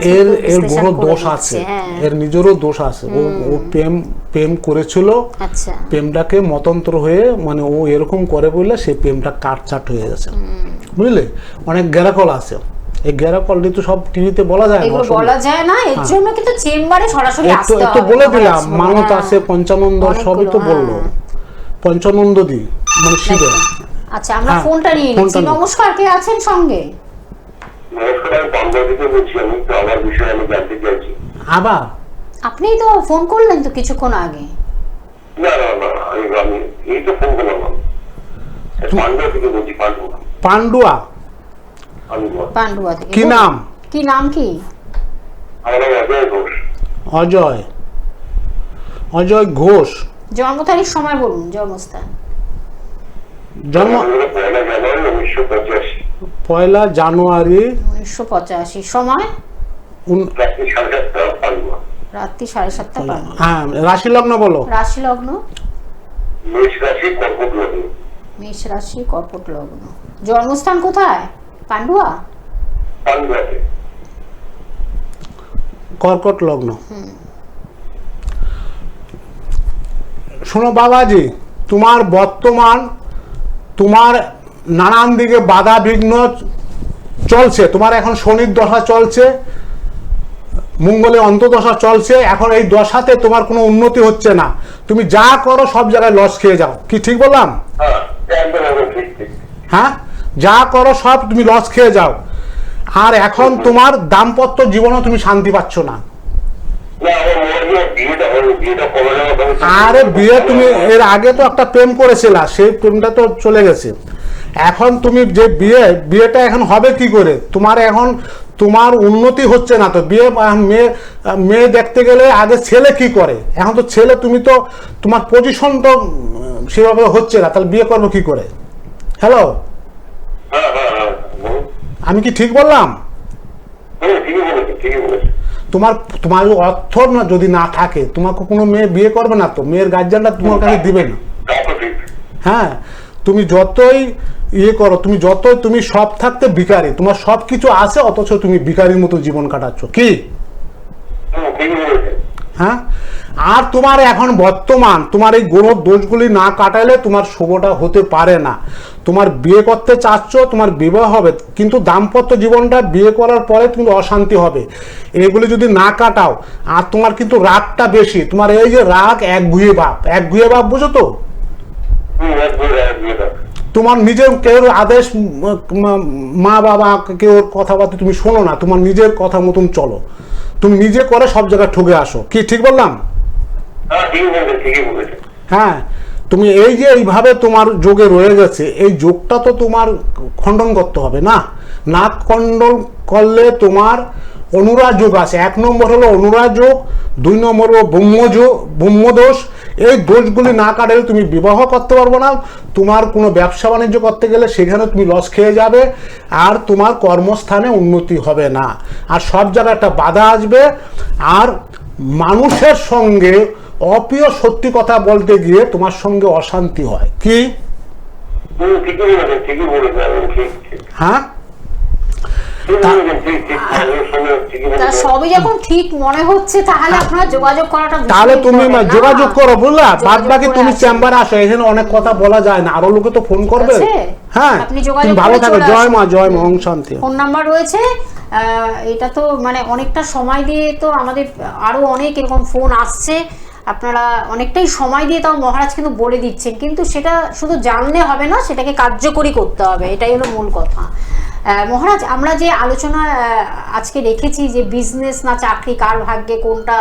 এর বড় দোষ আছে, এর নিজেরও দোষ আছে। ও প্রেম করেছিল, আচ্ছা, প্রেমটাকে মতন্ত্র হয়ে, মানে ও এরকম করে বললে সেই প্রেমটা কাটচাট হয়ে গেছে, বুঝলে? অনেক গ্যারাকল আছে, এই গ্যারাকল তো সব টিভিতে বলা যায় না, এগুলো বলা যায় না। এর জন্য কিন্তু চেম্বারে সরাসরি আসতে হবে। তো বলে দিলাম, মানত আছে, পঞ্চানন্দ সবই তো বললো। পঞ্চানন্দ দি মানে শিবের। আচ্ছা, আমরা ফোনটা নিয়ে নিচ্ছি। নমস্কার, কে আছেন সঙ্গে? নমস্কার, আমি বাংলা থেকে বলছি। আমি তো আমার বিষয়ে আমি জানতে চাইছি। আবার আপনিই তো ফোন করলেন তো কিছুক্ষণ আগে। না না না, আমি এই তো ফোন করলাম। পান্ডুয়া থেকে বলছি। পান্ডুয়া? পান্ডুয়া থেকে। কি নাম? কি নাম? কি? আমার নাম অজয় ঘোষ। অজয় ঘোষ। জন্ম তারিখ, সময় বলুন, জন্মস্থান। জন্ম 1 জানুয়ারি 1985। সময় রাত্রি 7:30। হ্যাঁ, রাশি লগ্ন বলো। রাশি লগ্ন মেষ রাশি, কর্কট লগ্ন। মেষ রাশি, কর্কট লগ্ন। জন্মস্থান কোথায়? পান্ডুয়া? পান্ডুয়াতে। কর্কট লগ্ন। শোনো বাবাজি, তোমার বর্তমান তোমার নানান দিকে বাধা বিঘ্ন চলছে। তোমার এখন শনির দশা চলছে, মঙ্গলের অন্তর্দশা চলছে। এখন এই দশাতে তোমার কোনো উন্নতি হচ্ছে না। তুমি যা করো সব জায়গায় লস খেয়ে যাও। কি ঠিক বললাম? হ্যাঁ, যা করো সব তুমি লস খেয়ে যাও। আর এখন তোমার দাম্পত্য জীবনে তুমি শান্তি পাচ্ছ না। আরে বিয়ে, তুমি এর আগে তো একটা প্রেম করেছিলা, সেই প্রেমটা তো চলে গেছে। এখন তুমি যে বিয়েটা এখন হবে কি করে? তোমার এখন তোমার উন্নতি হচ্ছে না তো। মেয়ে দেখতে গেলে আগে ছেলে কি করে, এখন তো ছেলে, তুমি তো তোমার পজিশন তো সেভাবে হচ্ছে না, তাহলে বিয়ে করবো কি করে? হ্যালো, আমি কি ঠিক বললাম? তোমার অর্থ না যদি না থাকে, তোমাকে কোনো মেয়ে বিয়ে করবে না তো, মেয়ের গার্জিয়ানরা তোমার কাছে দিবে না। হ্যাঁ, তুমি যতই করো, তুমি সব থাকতে ভিখারি, তোমার সব কিছু আছে অথচ তুমি ভিখারির মতো জীবন কাটাচ্ছ। কি? হ্যাঁ, আর তোমার এখন বর্তমান তোমার এই গ্রহ দোষগুলি না কাটাইলে তোমার শুভটা হতে পারে না। তোমার বিয়ে করতে চাচ্ছ, তোমার বিবাহ হবে, কিন্তু দাম্পত্য জীবনটা বিয়ে করার পরে তুমি অশান্তি হবে। এগুলি যদি না কাটাও, আর তোমার কিন্তু রাগটা বেশি। তোমার এই যে রাগ, একগুয়ে ভাব, বুঝো তো? তোমার নিজের কেউ আদেশ, মা বাবা কেউ কথাবার্তা তুমি শোনো না, তোমার নিজের কথা মতন চলো। তুমি নিজে করে সব জায়গায় ঠকে আসো। কি ঠিক বললাম? হ্যাঁ, তুমি এই যে এইভাবে তোমার যোগে রয়ে গেছে, এই যোগটা তো তোমার খণ্ডন করতে হবে না। না খণ্ডন করলে তোমার অনুরাগ যোগ আছে। 1 নম্বর হলো অনুরাগ যোগ, 2 নম্বর হলো ব্রহ্মদোষ। এই দোষগুলি না কাটালে তুমি বিবাহ করতে পারবো না। তোমার কোনো ব্যবসা বাণিজ্য করতে গেলে সেখানে তুমি লস খেয়ে যাবে, আর তোমার কর্মস্থানে উন্নতি হবে না, আর সব জায়গায় একটা বাধা আসবে। আর মানুষের সঙ্গে অপ্রিয় সত্যি কথা বলতে গিয়ে তোমার সঙ্গে অশান্তি হয়। কি? হ্যাঁ, তা সবই যখন ঠিক মনে হচ্ছে তাহলে আপনারা যোগাযোগ করাটা তাহলে ভীষণ তুমি important, না? যোগাযোগ করো, বুঝলা? বাদ যোগাযোগ বাকি করে তুমি আসো। চেম্বারে আসো, এখানে অনেক কথা বলা যায় না, আরো লোকে তো ফোন করবে। আছে? হ্যাঁ, আপনি যোগাযোগ তুমি ভালো করে থাকো। চলে জয় আসুন। মা, জয় মা, ওম শান্তি। ফোন নাম্বার রয়েছে। এটা তো মানে অনেকটা সময় দিয়ে তো আমাদের আরো অনেক এরকম ফোন আসছে, আপনারা অনেকটাই সময় দিয়ে তাও মহারাজ কিন্তু বলে দিচ্ছেন, কিন্তু সেটা শুধু জানলে হবে না, সেটাকে কার্যকরী করতে হবে, এটাই হলো মূল কথা। মহারাজ, আমরা যে আলোচনা আজকে রেখেছি যে বিজনেস না চাকরি, কার ভাগ্যে কোনটা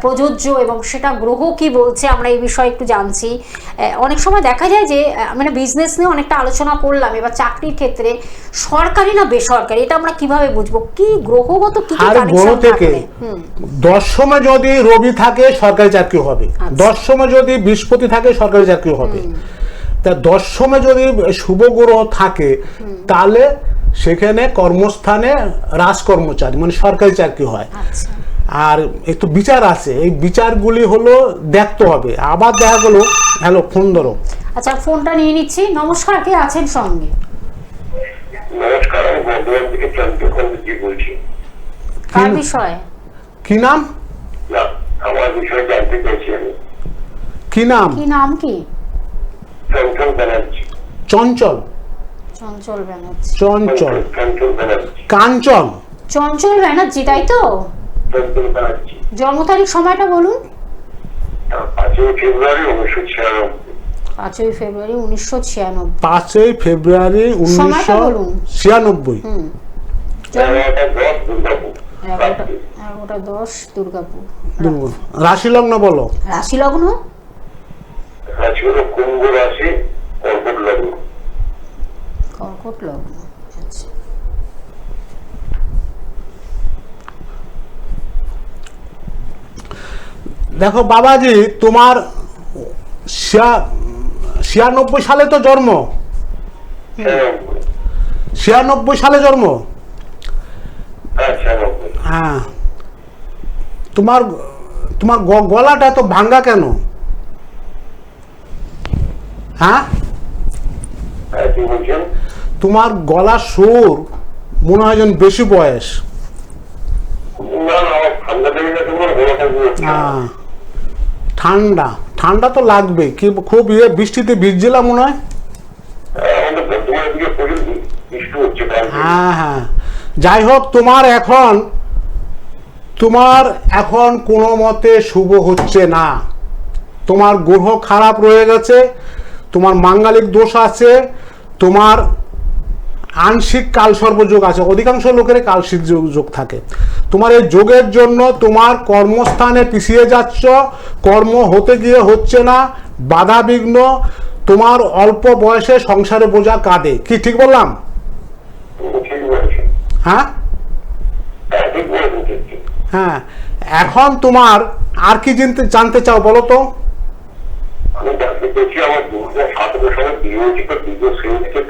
প্রযোজ্য এবং সেটা গ্রহ কি বলছে, আমরা এই বিষয়ে একটু জানছি। অনেক সময় দেখা যায় যে মানে বিজনেস নিয়ে অনেকটা আলোচনা করলাম, এবার চাকরির ক্ষেত্রে সরকারি না বেসরকারি এটা আমরা কিভাবে বুঝবো, কি গ্রহগত কি কি আর গ্রহ কানেকশন থেকে থাকলে? 10 যদি রবি থাকে সরকারি চাকরি হবে, আচ্ছা। 10 যদি বৃহস্পতি থাকে সরকারি চাকরি হবে। তা 10 যদি শুভ গ্রহ থাকে তাহলে সেখানে কর্মস্থানে রাজকর্মচারী মানে সরকারি চাকরি হয়। আচ্ছা। আর একটু বিচার আছে, এই বিচারগুলি হলো দেখতে হবে। আবার দেখা গেল, হ্যালো, ফোন ধরো। আচ্ছা, ফোনটা নিয়ে নিচ্ছি। নমস্কার, কে আছেন সঙ্গে? নমস্কার, আমি বর্ধমান থেকে চন্দ্রকান্তজি বলছি। কার বিষয়ে? কি নাম? না, আমার বিষয়ে জানতে চাইছি আমি। কি নাম? কি নাম কি? চঞ্চল ব্যানার্জি। চঞ্চল? চঞ্চল ব্যানার্জি। চঞ্চল, চঞ্চল ব্যানার্জি। কাঞ্চন? চঞ্চল ব্যানার্জি, তাই তো? চঞ্চল ব্যানার্জি। জন্ম তারিখ সময়টা বলুন। 5ই ফেব্রুয়ারি 1996। 5ই ফেব্রুয়ারি 1996। 5ই ফেব্রুয়ারি সময়টা বলুন। 1996। এটা 10 দুর্গাপুর। 11:10 দুর্গাপুর। রাশি লগ্ন বলো। রাশি লগ্ন? রাশি হলো কুম্ভ রাশি, কর্কট লগ্ন। কর্কট লগ্ন। আচ্ছা। দেখো বাবাজি, তোমার 96 সালে তো জন্ম। 96 সালে জন্ম। আচ্ছা, হ্যাঁ, তোমার তোমার গলাটা এত ভাঙ্গা কেন? হ্যাঁ, কি বলছেন? তোমার গলার সুর মনে হয় যেন বেশি বয়স। না না, আমার ঠান্ডা লেগে গেছে, আমার গলাটা ঘুরছে। হ্যাঁ, ঠান্ডা ঠান্ডা তো লাগবে। কি খুব বৃষ্টিতে ভিজছিলাম মনে হয়। আমাদের বর্তমানের দিকে প্রচুর বৃষ্টি হচ্ছে। হ্যাঁ হ্যাঁ, যাই হোক, তোমার এখন কোনো মতে শুভ হচ্ছে না। তোমার গ্রহ খারাপ রয়ে গেছে, তোমার মাঙ্গলিক দোষ আছে, তোমার আংশিক কালসর্পযোগ আছে। অধিকাংশ লোকের কালসিক যোগ থাকে। তোমার এই যোগের জন্য তোমার কর্মস্থানে পিছিয়ে যাচ্ছ, কর্ম হতে গিয়ে হচ্ছে না, বাধা বিঘ্ন, তোমার অল্প বয়সে সংসারে বোঝা কাঁধে। কি ঠিক বললাম? ঠিক বলেছেন। হ্যাঁ ঠিক বলেছেন, ঠিক ঠিক। হ্যাঁ, এখন তোমার আর কি জানতে চাও বলো তো? আমি জানতে চাইছি, আমার 2017 সালে বিয়ে হয়েছে, তো বিয়ে সেই থেকে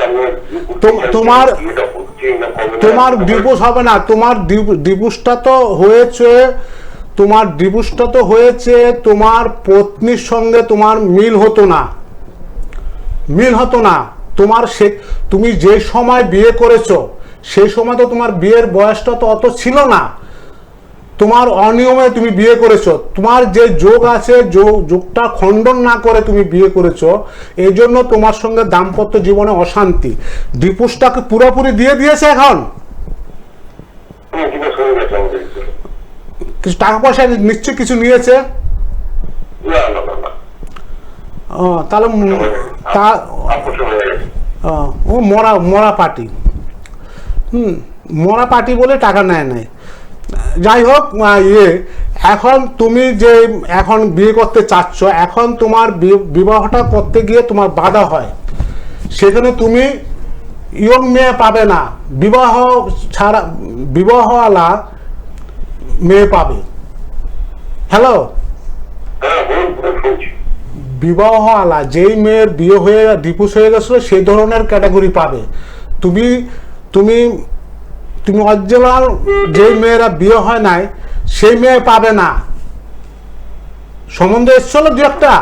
তোমার ডিভোর্স হবে না। তোমার ডিভোর্সটা তো হয়েছে, তোমার পত্নীর সঙ্গে তোমার মিল হতো না। তুমি যে সময় বিয়ে করেছো সেই সময় তো তোমার বিয়ের বয়সটা তো অত ছিল না। তোমার অনিয়মে তুমি বিয়ে করেছো, তোমার যে যোগ আছে যোগটা খণ্ডন না করে তুমি বিয়ে করেছো, এই জন্য তোমার সঙ্গে দাম্পত্য জীবনে অশান্তি। ডিভোর্সটাকে পুরোপুরি দিয়ে দিয়েছে এখন। কিছু টাকা পয়সা নিশ্চয় কিছু নিয়েছে। তাহলে ও মরা পার্টি। মরা পার্টি বলে টাকা নেয়। যাই হোক, এখন তুমি যে এখন বিয়ে করতে চাচ্ছ, এখন তোমার বিবাহটা করতে গিয়ে তোমার বাধা হয়। সেখানে তুমি ইয়ং মেয়ে পাবে না, বিবাহওয়ালা মেয়ে পাবে। হ্যালো, বিবাহওয়ালা যেই মেয়ের বিয়ে হয়ে ডিভোর্স হয়ে গেছিল সেই ধরনের ক্যাটাগরি পাবে। তুমি অরিজিনাল যেই মেয়েরা বিয়ে হয় নাই সেই মেয়ে পাবে না। সম্বন্ধে এসছিল দু একটা?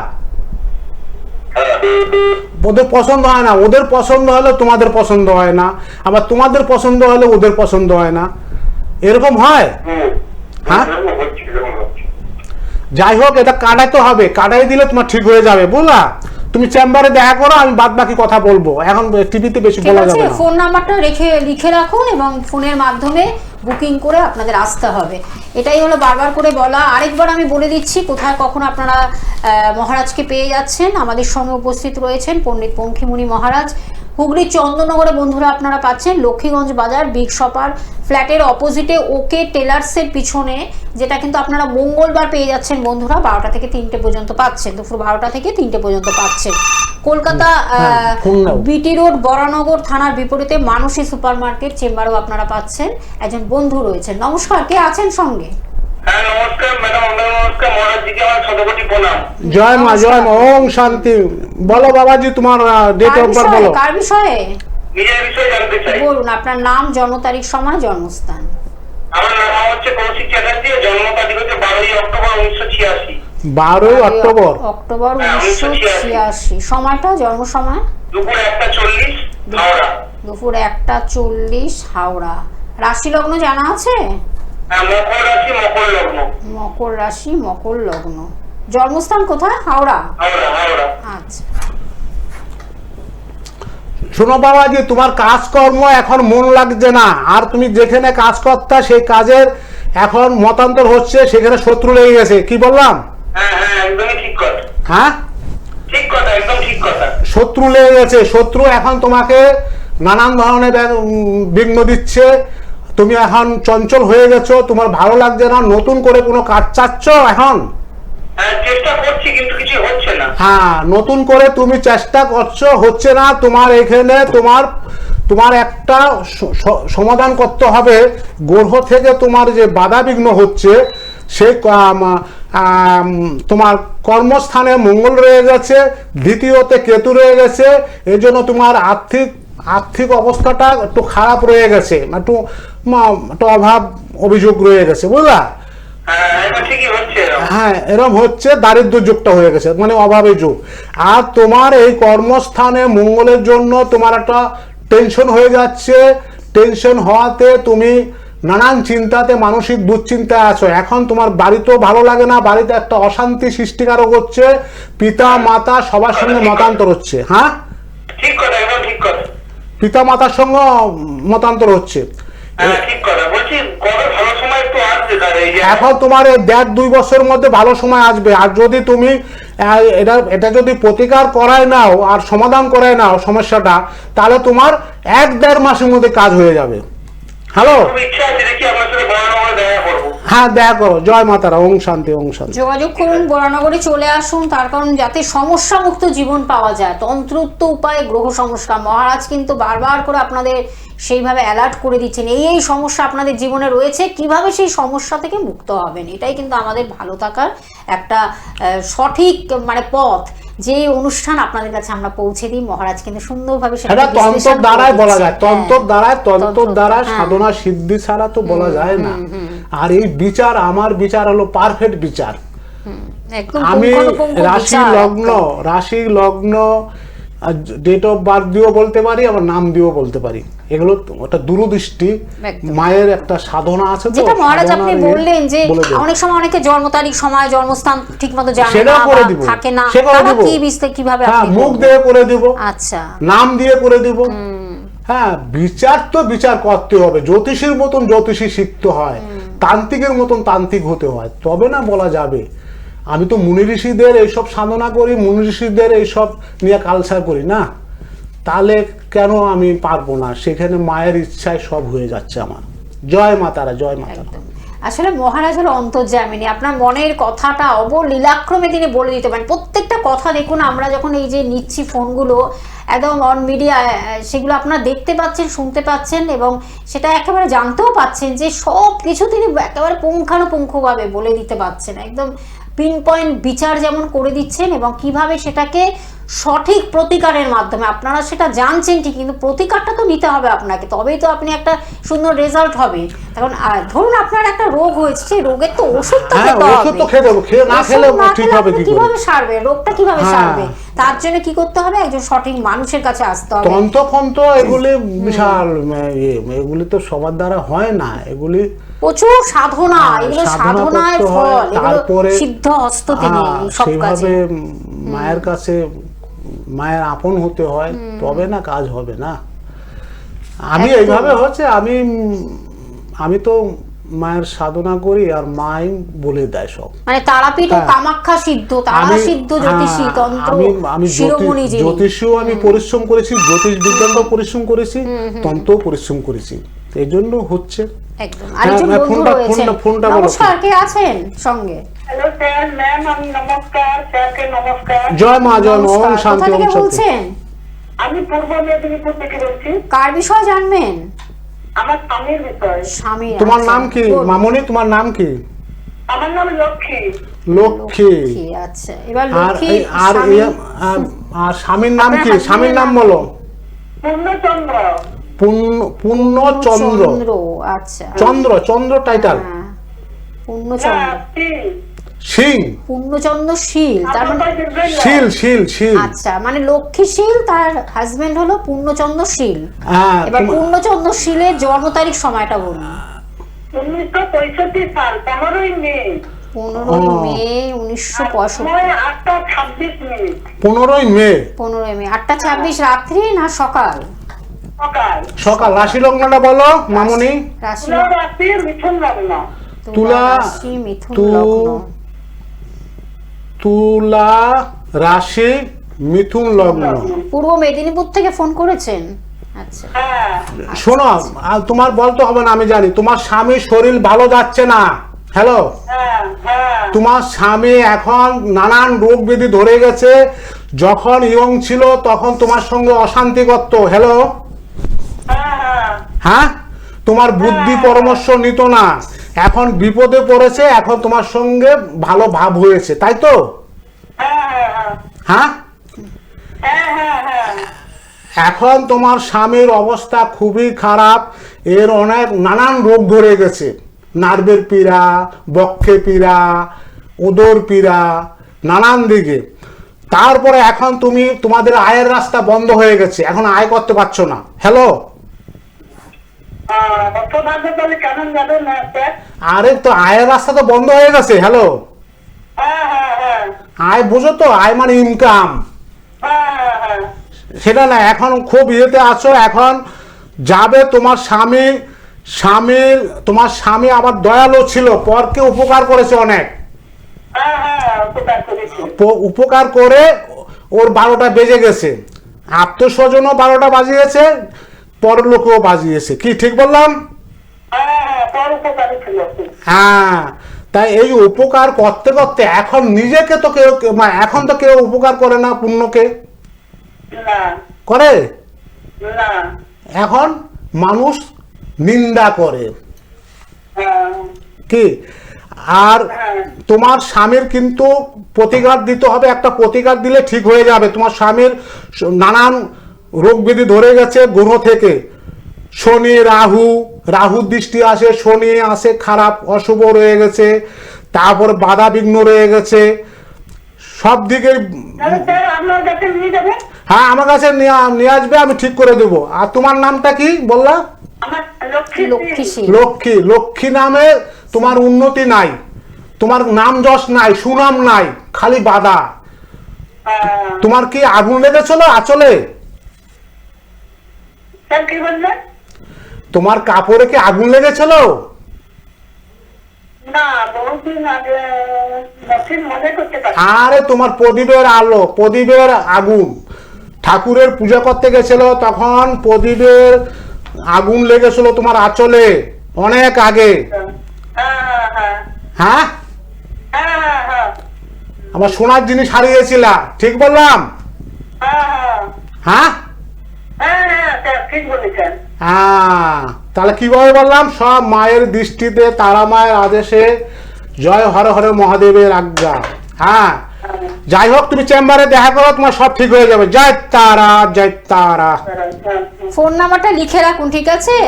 ওদের পছন্দ হয় না, ওদের পছন্দ হলে তোমাদের পছন্দ হয় না, আবার তোমাদের পছন্দ হলে ওদের পছন্দ হয় না, এরকম হয়। হ্যাঁ, যাই হোক, এটা কাটাইতে হবে, কাটাই দিলে তোমার ঠিক হয়ে যাবে, বুঝলা? তুমি চেম্বারে দেখা করো, আমি বাদ বাকি কথা বলবো, এখন টিভিতে বেশি বলা যাবে না। ফোন নাম্বারটা লিখে রাখুন এবং ফোনের মাধ্যমে বুকিং করে আপনাদের আসতে হবে, এটাই হলো বারবার করে বলা। আরেকবার আমি বলে দিচ্ছি কোথায় কখন আপনারা মহারাজকে পেয়ে যাচ্ছেন। আমাদের সঙ্গে উপস্থিত রয়েছেন পণ্ডিত পঙ্খিমুনি মহারাজ, হুগলি চন্দননগরে বন্ধুরা আপনারা পাচ্ছেন লক্ষ্মীগঞ্জ বাজার বিগ শপার ফ্ল্যাটের অপোজিটে ওকে টেলার্সের পিছনে, যেটা কিন্তু আপনারা মঙ্গলবার পেয়ে যাচ্ছেন বন্ধুরা, 12টা থেকে 3টে পর্যন্ত পাচ্ছেন, দুপুর 12টা থেকে 3টে পর্যন্ত পাচ্ছেন। কলকাতা বিটি রোড বরানগর থানার বিপরীতে মানসী সুপার মার্কেট চেম্বারও আপনারা পাচ্ছেন। একজন বন্ধু রয়েছেন, নমস্কার, কে আছেন সঙ্গে? হ্যাঁ নমস্কার ম্যাডাম, নমস্কার মহারাজজিকে আমার শতকোটি প্রণাম। জয় মা, জয় মা, ওম শান্তি। বলো বাবাজি, তোমার ডেট অফ বার্থ বলো। কার বিষয়ে? নিজের বিষয়ে জানতে চাই। বলুন আপনার নাম, জন্ম তারিখ, সময়, জন্মস্থান। আমার নাম হচ্ছে কৌশিক চ্যাটার্জি, জন্ম তারিখ হচ্ছে 12ই অক্টোবর 1986। 12ই অক্টোবর 1986। সময়টা, জন্ম সময়? দুপুর 1:40 হাওড়া। দুপুর 1:40 হাওড়া। রাশি লগ্ন জানা আছে? হ্যাঁ, মকর রাশি, মকর লগ্ন। মকর রাশি, মকর লগ্ন। জন্মস্থান কোথায়? হাওড়া। হাওড়া, হাওড়া। আচ্ছা, শোনো বাবাজি, তোমার কাজকর্ম এখন মন লাগছে না, আর তুমি যেখানে কাজ করতা সেই কাজের এখন মতান্তর হচ্ছে, সেখানে শত্রু লেগে গেছে। কি বললাম? হ্যাঁ হ্যাঁ, একদমই ঠিক কথা। হ্যাঁ, ঠিক কথা, একদম ঠিক কথা। শত্রু লেগে গেছে, শত্রু এখন তোমাকে নানান ধরনের বিঘ্ন দিচ্ছে, তুমি এখন চঞ্চল হয়ে গেছো, তোমার ভালো লাগছে না, নতুন করে কোনো কাজ চাচ্ছ এখন? হ্যাঁ, চেষ্টা করছি কিন্তু কিছু হচ্ছে না। হ্যাঁ, নতুন করে তুমি চেষ্টা করছো, হচ্ছে না। তোমার এখানে তোমার একটা সমাধান করতে হবে। গ্রহ থেকে তোমার যে বাধা বিঘ্ন হচ্ছে, সে তোমার কর্মস্থানে মঙ্গল রয়ে গেছে, দ্বিতীয়তে কেতু রয়ে গেছে, এই জন্য তোমার আর্থিক অবস্থাটা একটু খারাপ রয়ে গেছে, একটু অভাব অভিযোগ রয়ে গেছে, বুঝলা? হ্যাঁ, এরকম হচ্ছে, দারিদ্র যুগটা হয়ে গেছে, মানে অভাবের যুগ। আর তোমার এই কর্মস্থানে মঙ্গলের জন্য তোমার একটা টেনশন হয়ে যাচ্ছে, টেনশন হওয়াতে তুমি নানান চিন্তাতে, মানসিক দুশ্চিন্তায় আছো। এখন তোমার বাড়িতেও ভালো লাগে না, বাড়িতে একটা অশান্তি সৃষ্টিকারক হচ্ছে, পিতা মাতা সবার সঙ্গে মতান্তর হচ্ছে। হ্যাঁ, ঠিক কথা, একদম ঠিক কথা। পিতা মাতার সঙ্গে মতান্তর হচ্ছে। এখন তোমার 1.5-2 বছরের মধ্যে ভালো সময় আসবে। আর যদি তুমি এটা যদি প্রতিকার করায় নাও আর সমাধান করায় নাও সমস্যাটা, তাহলে তোমার 1-1.5 মাসের মধ্যে কাজ হয়ে যাবে। হ্যালো, হ্যাঁ দেখা করো। জয় মাতারা, ওম শান্তি, ওম শান্তি। যোগাযোগ করুন, বরানগরে চলে আসুন, তার কারণ যাতে সমস্যা মুক্ত জীবন পাওয়া যায়, তন্ত্রোক্ত উপায়ে গ্রহ সংস্কার। মহারাজ কিন্তু বারবার করে আপনাদের সেইভাবে অ্যালার্ট করে দিচ্ছেন, এই সমস্যা আপনাদের জীবনে রয়েছে, কিভাবে সেই সমস্যা থেকে মুক্ত হবেন। এটাই কিন্তু আমাদের ভালো থাকার একটা সঠিক মানে পথ, যে অনুষ্ঠান আপনাদের কাছে আমরা পৌঁছে দিই। মহারাজ কিন্তু সুন্দরভাবে সেটা তন্ত্র দ্বারাই বলা যায়, তন্ত্র দ্বারা সাধনা সিদ্ধি ছাড়া তো বলা যায় না। আর এই বিচার, আমার বিচার হলো পারফেক্ট বিচার। আমি রাশি লগ্ন ডেট অফ বার্থ দিয়েও বলতে পারি, আবার নাম দিয়েও বলতে পারি। এগুলো একটা দূরদৃষ্টি, মায়ের একটা সাধনা আছে। যেটা মহারাজ আপনি বললেন যে অনেক সময় অনেকে জন্ম তারিখ, সময়, জন্মস্থান ঠিকমতো জানে না, থাকে না, কিভাবে মুখ দিয়ে করে দিব, আচ্ছা নাম দিয়ে করে দিব। হ্যাঁ, বিচার তো বিচার করতে হবে, জ্যোতিষীর মতন জ্যোতিষী শিখতে হয়, তান্ত্রিকের মতন তান্ত্রিক হতে হয়, তবে না বলা যাবে। আমি তো মুনি ঋষিদের এইসব সাধনা করি, মুনি ঋষিদের এইসব নিয়ে কালচার করি না, তাহলে কেন আমি পারবো না? সেখানে মায়ের ইচ্ছায় সব হয়ে যাচ্ছে আমার। জয় মাতারা, জয় মাতারা। আসলে মহারাজ হলো অন্তর্যামিনী, আপনার মনের কথাটা অবলীলাক্রমে তিনি বলে দিতে পারেন। প্রত্যেকটা কথা দেখুন, আমরা যখন এই যে নিচ্ছি ফোনগুলো একদম অন মিডিয়া, সেগুলো আপনারা দেখতে পাচ্ছেন, শুনতে পাচ্ছেন এবং সেটা একেবারে জানতেও পাচ্ছেন যে সব কিছু তিনি একেবারে পুঙ্খানুপুঙ্খভাবে বলে দিতে পারছেন, একদম পিন পয়েন্ট বিচার যেমন করে দিচ্ছেন এবং কিভাবে সেটাকে সঠিক প্রতিকারের মাধ্যমে। আপনারা সেটা জানছেন ঠিক, কিন্তু প্রতিকারটা তো নিতে হবে আপনাকে, তবেই তো আপনি একটা সুন্দর রেজাল্ট হবে। এখন ধরুন আপনার একটা রোগ হয়েছে, সেই রোগের তো ওষুধ তো খেতে হবে, ওষুধ তো খেতে হবে, না খেলে ঠিক হবে কি করে? কিভাবে সারবে রোগটা, কিভাবে সারবে? তার জন্য কি করতে হবে? একজন সঠিক মানুষের কাছে আসতে হবে। তন্ত্র এগুলি বিশাল এগুলি তো সবার দ্বারা হয় না, এগুলি প্রচুর সাধনা, এগুলো সাধনায় ফল, তারপরে সিদ্ধ হস্ত তিনি সব কাজে। মায়ের কাছে মায়ের আপন হতে হয়, তবে না কাজ হবে না। আমি এইভাবে হচ্ছে আমি তো মায়ের সাধনা করি আর মাই বলে দেয় সব, মানে তারাপীঠ ও কামাখ্যা সিদ্ধ, তারা সিদ্ধ জ্যোতিষী তন্ত্র আমি শিরোমণি যিনি। জ্যোতিষীও আমি পরিশ্রম করেছি, জ্যোতিষ বিজ্ঞানও পরিশ্রম করেছি, তন্ত্রও পরিশ্রম করেছি, এই জন্য হচ্ছে। একদম। আরেকজন বন্ধু রয়েছেন, নমস্কার, কে আছেন সঙ্গে? হ্যালো স্যার, ম্যাম আমি নমস্কার, স্যারকে নমস্কার। জয় মা, জয় মা, ওম শান্তি, কোথা ওম থেকে শান্তি। বলছেন? আমি পূর্ব মেদিনীপুর থেকে বলছি। কার বিষয় জানবেন? আমার স্বামীর বিষয়। স্বামী। তোমার নাম কি মামনি? তোমার নাম কি? আমার নাম লক্ষ্মী। লক্ষ্মী। আচ্ছা, এবার আর লক্ষ্মী আর স্বামীর নাম কি? স্বামীর নাম বলো। পূর্ণচন্দ্র। পূর্ণচন্দ্র। আচ্ছা, চন্দ্র টাইটেল। পূর্ণচন্দ্র সিং। পূর্ণচন্দ্র শীল, তার মানে শীল। আচ্ছা, মানে লক্ষ্মী শীল, তার হাজবেন্ড হলো পূর্ণচন্দ্র শীল। এবার পূর্ণচন্দ্র শীলের জন্ম তারিখ সময়টা বলুন। 1965 সাল 15ই মে। 15ই মে 1965। 8:26 মিনিট। 15ই মে 8:26 রাত্রি না সকাল? সকাল। রাশি লগ্নটা বলো মামনি। রাশি মিথুন লগ্ন। তুলা রাশি মিথুন লগ্ন। তুলা রাশি মিথুন লগ্ন। পূর্ব মেদিনীপুর থেকে ফোন করেছেন? আচ্ছা, শোনো, তোমার বলতে হবে না, আমি জানি তোমার স্বামীর শরীর ভালো যাচ্ছে না। হ্যালো, তোমার স্বামী এখন নানান রোগ ব্যাধি ধরে গেছে, যখন ইয়ং ছিল তখন তোমার সঙ্গে অশান্তি করত। হ্যালো, হ্যাঁ, তোমার বুদ্ধি পরামর্শ নিত না, এখন বিপদে পড়েছে, এখন তোমার সঙ্গে ভালো ভাব হয়েছে, তাই তো? হ্যাঁ, এখন তোমার স্বামীর অবস্থা খুবই খারাপ, এর অনেক নানান রোগ ধরে গেছে, নার্ভের পীড়া, বক্ষে পীড়া, উদর পীড়া, নানান দিকে। তারপরে এখন তোমাদের আয়ের রাস্তা বন্ধ হয়ে গেছে, এখন আয় করতে পারছো না। হ্যালো, আরে তো আয়ের রাস্তা তো বন্ধ হয়ে গেছে। হ্যালো, আয় বুঝো তো, আয় মানে ইনকাম, সেটা না। এখন খুব ইয়েতে আছো, এখন যাবে তোমার তোমার স্বামী আবার দয়ালু ছিল, পরকে উপকার করেছে অনেক, উপকার করে ওর 12টা বেজে গেছে, আত্মস্বজনও 12টা বাজিয়েছে, পরলোকেও বাজিয়েছে। কি ঠিক বললাম? হ্যাঁ, তাই এই উপকার করতে করতে এখন নিজেকে তো কেউ, এখন তো কেউ উপকার করে না, পুণ্যকে করে, এখন মানুষ নিন্দা করে। কি? আর তোমার স্বামীর কিন্তু প্রতিকার দিতে হবে, একটা প্রতিকার দিলে ঠিক হয়ে যাবে। তোমার স্বামীর নানান রোগ ব্যাধি ধরে গেছে গ্রহ থেকে, শনি রাহু দৃষ্টি আসে, শনি আসে খারাপ, অশুভ রয়ে গেছে, তারপর বাধা বিঘ্ন রয়ে গেছে সব দিকে। হ্যাঁ, আমার কাছে নিয়ে আসবে, আমি ঠিক করে দেবো। আর তোমার নামটা কি বললা? লক্ষ্মী নামে তোমার উন্নতি নাই, তোমার নাম যশ নাই, সুনাম নাই, খালি বাধা। তোমার কি আগুন লেগেছিল আঁচলে? তোমার কাপড়ে কি আগুন লেগেছিল? আরে তোমার প্রদীপের আলো, প্রদীপের আগুন, ঠাকুরের পূজা করতে গেছিল, তখন প্রদীপের আগুন লেগেছিল তোমার আঁচলে অনেক আগে। হ্যাঁ, আমার সোনার জিনিস হারিয়েছিলা, ঠিক বললাম? হ্যাঁ, তাহলে কিভাবে বললাম? সব মায়ের দৃষ্টিতে, তারা মায়ের আদেশে, জয় হর হর মহাদেবের আজ্ঞা। হ্যাঁ, যাই হোক, তুমি চেম্বারে দেখা করো, তোমার সব ঠিক হয়ে যাবে। জয় তারা, জয় তারা। ফোন নাম্বারটা লিখে রাখুন, ঠিক আছে?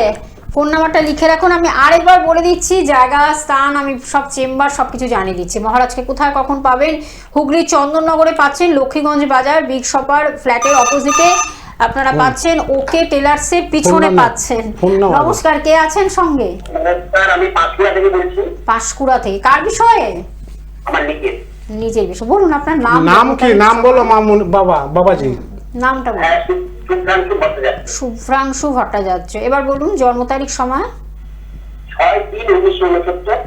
ফোন নাম্বারটা লিখে রাখুন। আমি আরেকবার বলে দিচ্ছি, জায়গা, স্থান, আমি সব চেম্বার সবকিছু জানিয়ে দিচ্ছি। মহারাজকে কোথায় কখন পাবেন? হুগলির চন্দননগরে পাচ্ছেন, লক্ষ্মীগঞ্জ বাজার বিগ শপার ফ্ল্যাটের অপোজিটে আপনারা পাচ্ছেন, ওকে টেলার্সের পিছনে পাচ্ছেন। নমস্কার, কে আছেন সঙ্গে? স্যার আমি পাঁশকুড়া থেকে বলছি। পাঁশকুড়া থেকে। কার বিষয়ে? আমার নিজের। নিজের বিষয় বলুন, আপনার নাম। নাম কি? নাম বলো মামুন বাবা, বাবাজি। নামটা বলুন। হ্যাঁ, শুভ্রাংশু ভট্টাচার্য। শুভ্রাংশু ভট্টাচার্য। এবার বলুন জন্ম তারিখ, সময়। 6/3/1969।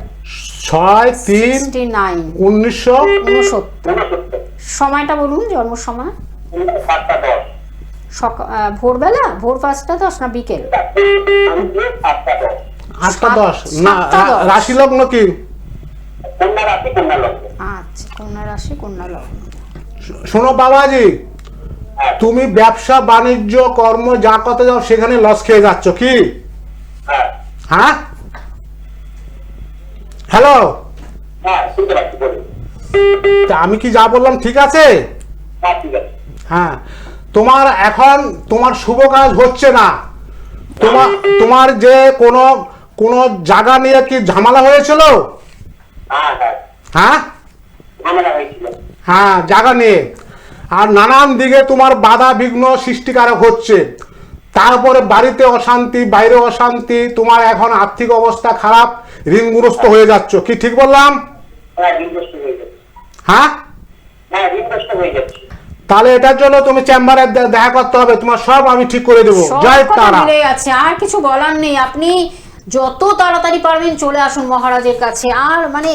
6/3/1969। সময়টা বলুন, জন্ম সময়। 7:10। ভোরবেলা, ভোর 5:10 না বিকেল? 8:10। 8:10 না? 7:10। রাশি লগ্ন কি? কন্যা রাশি, কন্যা লগ্ন। আচ্ছা, কন্যা রাশি, কন্যা লগ্ন। শোনো বাবাজি, তুমি ব্যবসা বাণিজ্য কর্ম যা করতে যাও সেখানে লস খেয়ে যাচ্ছ কি? হ্যাঁ হ্যাঁ, হ্যালো, হ্যাঁ শুনতে পাচ্ছি, বলুন। তা আমি কি যা বললাম ঠিক আছে? হ্যাঁ ঠিক আছে। হ্যাঁ, তোমার এখন তোমার শুভ কাজ হচ্ছে না। তোমার যে কোনো জায়গা নিয়ে কি ঝামেলা হয়েছিল? হ্যাঁ হ্যাঁ হ্যাঁ ঝামেলা হয়েছিল। হ্যাঁ, জায়গা নিয়ে। আর নানান দিকে তোমার বাধা বিঘ্ন সৃষ্টিকারক হচ্ছে। তারপরে বাড়িতে অশান্তি, বাইরে অশান্তি, তোমার এখন আর্থিক অবস্থা খারাপ, ঋণগ্রস্ত হয়ে যাচ্ছ কি? ঠিক বললাম? হ্যাঁ ঋণগ্রস্ত হয়ে যাচ্ছে। হ্যাঁ, হ্যাঁ ঋণগ্রস্ত হয়ে যাচ্ছে। তাহলে এটার জন্য তুমি চেম্বারে দেখা করতে হবে, তোমার সব আমি ঠিক করে দেবো। সব জয় কথা তারা। মিলে গেছে, আর কিছু বলার নেই। আপনি যত তাড়াতাড়ি পারবেন চলে আসুন মহারাজের কাছে। আর মানে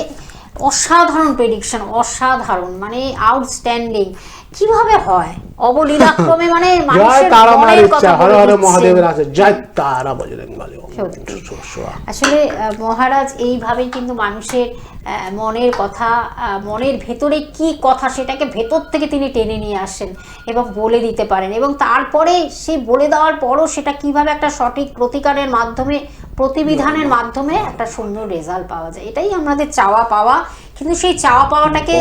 অসাধারণ প্রেডিকশন, অসাধারণ, মানে আউটস্ট্যান্ডিং। কিভাবে হয় অবলীলাক্রমে, মানে জয় মানুষের তারা মার মনের ইচ্ছা, কথা হর বলে হর দিচ্ছেন। মহাদেবের আছে। জয় তারা বজরংবলী। আসলে মহারাজ এইভাবেই কিন্তু মানুষের মনের কথা, মনের ভেতরে কি কথা সেটাকে ভেতর থেকে তিনি টেনে নিয়ে আসেন এবং বলে দিতে পারেন। এবং তারপরে সে বলে দেওয়ার পরও সেটা কিভাবে একটা সঠিক প্রতিকারের মাধ্যমে, প্রতিবিধানের মাধ্যমে একটা সুন্দর রেজাল্ট পাওয়া যায়। এটাই আমাদের চাওয়া পাওয়া। কিন্তু সেই চাওয়া পাওয়াটাকে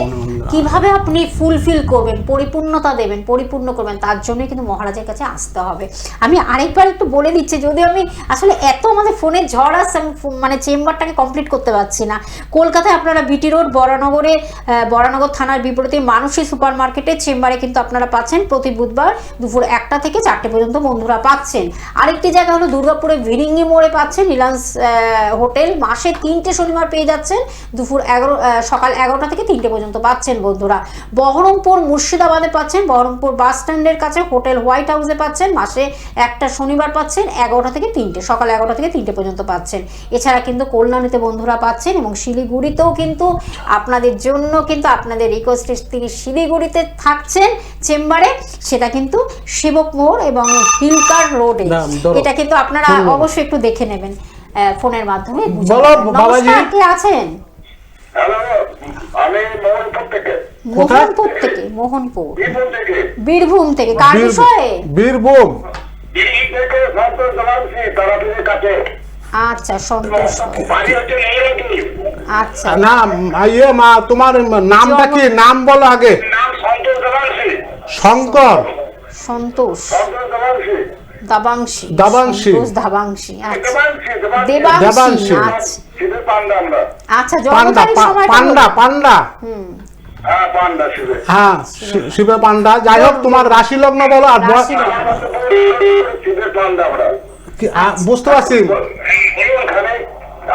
কিভাবে আপনি ফুলফিল করবেন, পরিপূর্ণতা দেবেন, পরিপূর্ণ করবেন, তার জন্য কিন্তু মহারাজের কাছে আসতে হবে। আমি আরেকবার একটু বলে দিচ্ছি, যদি আমি আসলে এত আমাদের ফোনের ঝড় আসছে, আমি মানে চেম্বারটাকে কমপ্লিট করতে পারছি না। কলকাতায় আপনারা বিটি রোড বরানগরে, বরানগর থানার বিপরীতে মানসী সুপার মার্কেটের চেম্বারে কিন্তু আপনারা পাচ্ছেন প্রতি বুধবার দুপুর 1টা থেকে 4টে পর্যন্ত বন্ধুরা পাচ্ছেন। আরেকটি জায়গা হলো দুর্গাপুরে ভিরিঙ্গি মোড়ে পাচ্ছেন রিলায়েন্স হোটেল। মাসে 3টে শনিবার পেয়ে যাচ্ছেন, দুপুর সকাল 11টা থেকে 3টে পর্যন্ত পাচ্ছেন বন্ধুরা। বহরমপুর মুর্শিদাবাদে পাচ্ছেন, বহরমপুর বাস স্ট্যান্ডের কাছে হোটেল হোয়াইট হাউসে পাচ্ছেন, মাসে একটা শনিবার পাচ্ছেন 11টা থেকে 3টে, সকাল 11টা থেকে 3টে পর্যন্ত পাচ্ছেন। এছাড়া কিন্তু কল্যাণীতে বন্ধুরা পাচ্ছেন, এবং শিলিগুড়িতেও কিন্তু আপনাদের জন্য কিন্তু আপনাদের রিকোয়েস্টে তিনি শিলিগুড়িতে থাকছেন চেম্বারে, সেটা কিন্তু সেবক মোড় এবং হিলকার রোডে। এটা কিন্তু আপনারা অবশ্যই একটু দেখে নেবেন ফোনের মাধ্যমে। বলো বাবাজি, কে আছেন? হ্যালো, আমি মোহনপুর থেকে। মোহনপুর থেকে? মোহনপুর, বীরভূম থেকে। বীরভূম থেকে। কার বিষয়ে? বীরভূম থেকে সন্তোষ দলাংশী, তারাপীঠের কাছে। আচ্ছা, সন্তোষ। বাড়ি হচ্ছে নেহেরুটি। আচ্ছা, না ইয়ে মা, তোমার নামটা কি? নাম বলো আগে। নাম সন্তোষ দলাংশী। শঙ্কর সন্তোষ সন্তোষ দলাংশী। দাবাংশী। দাবাংশী। সন্তোষ দাবাংশী। আচ্ছা, দেবাংশী। দেবাংশী। আচ্ছা, শিবের পান্ডা আমরা। আচ্ছা, জন্ম পান্ডা, তারিখ, সময়টা পান্ডা, বলুন। পান্ডা। হ্যাঁ পান্ডা শিবের। হ্যাঁ, শিবের পান্ডা। যাই হোক, তোমার রাশি লগ্ন বলো। আর রাশি লগ্ন। শিবের পান্ডা আমরা। বুঝতে পারছি। ওখানে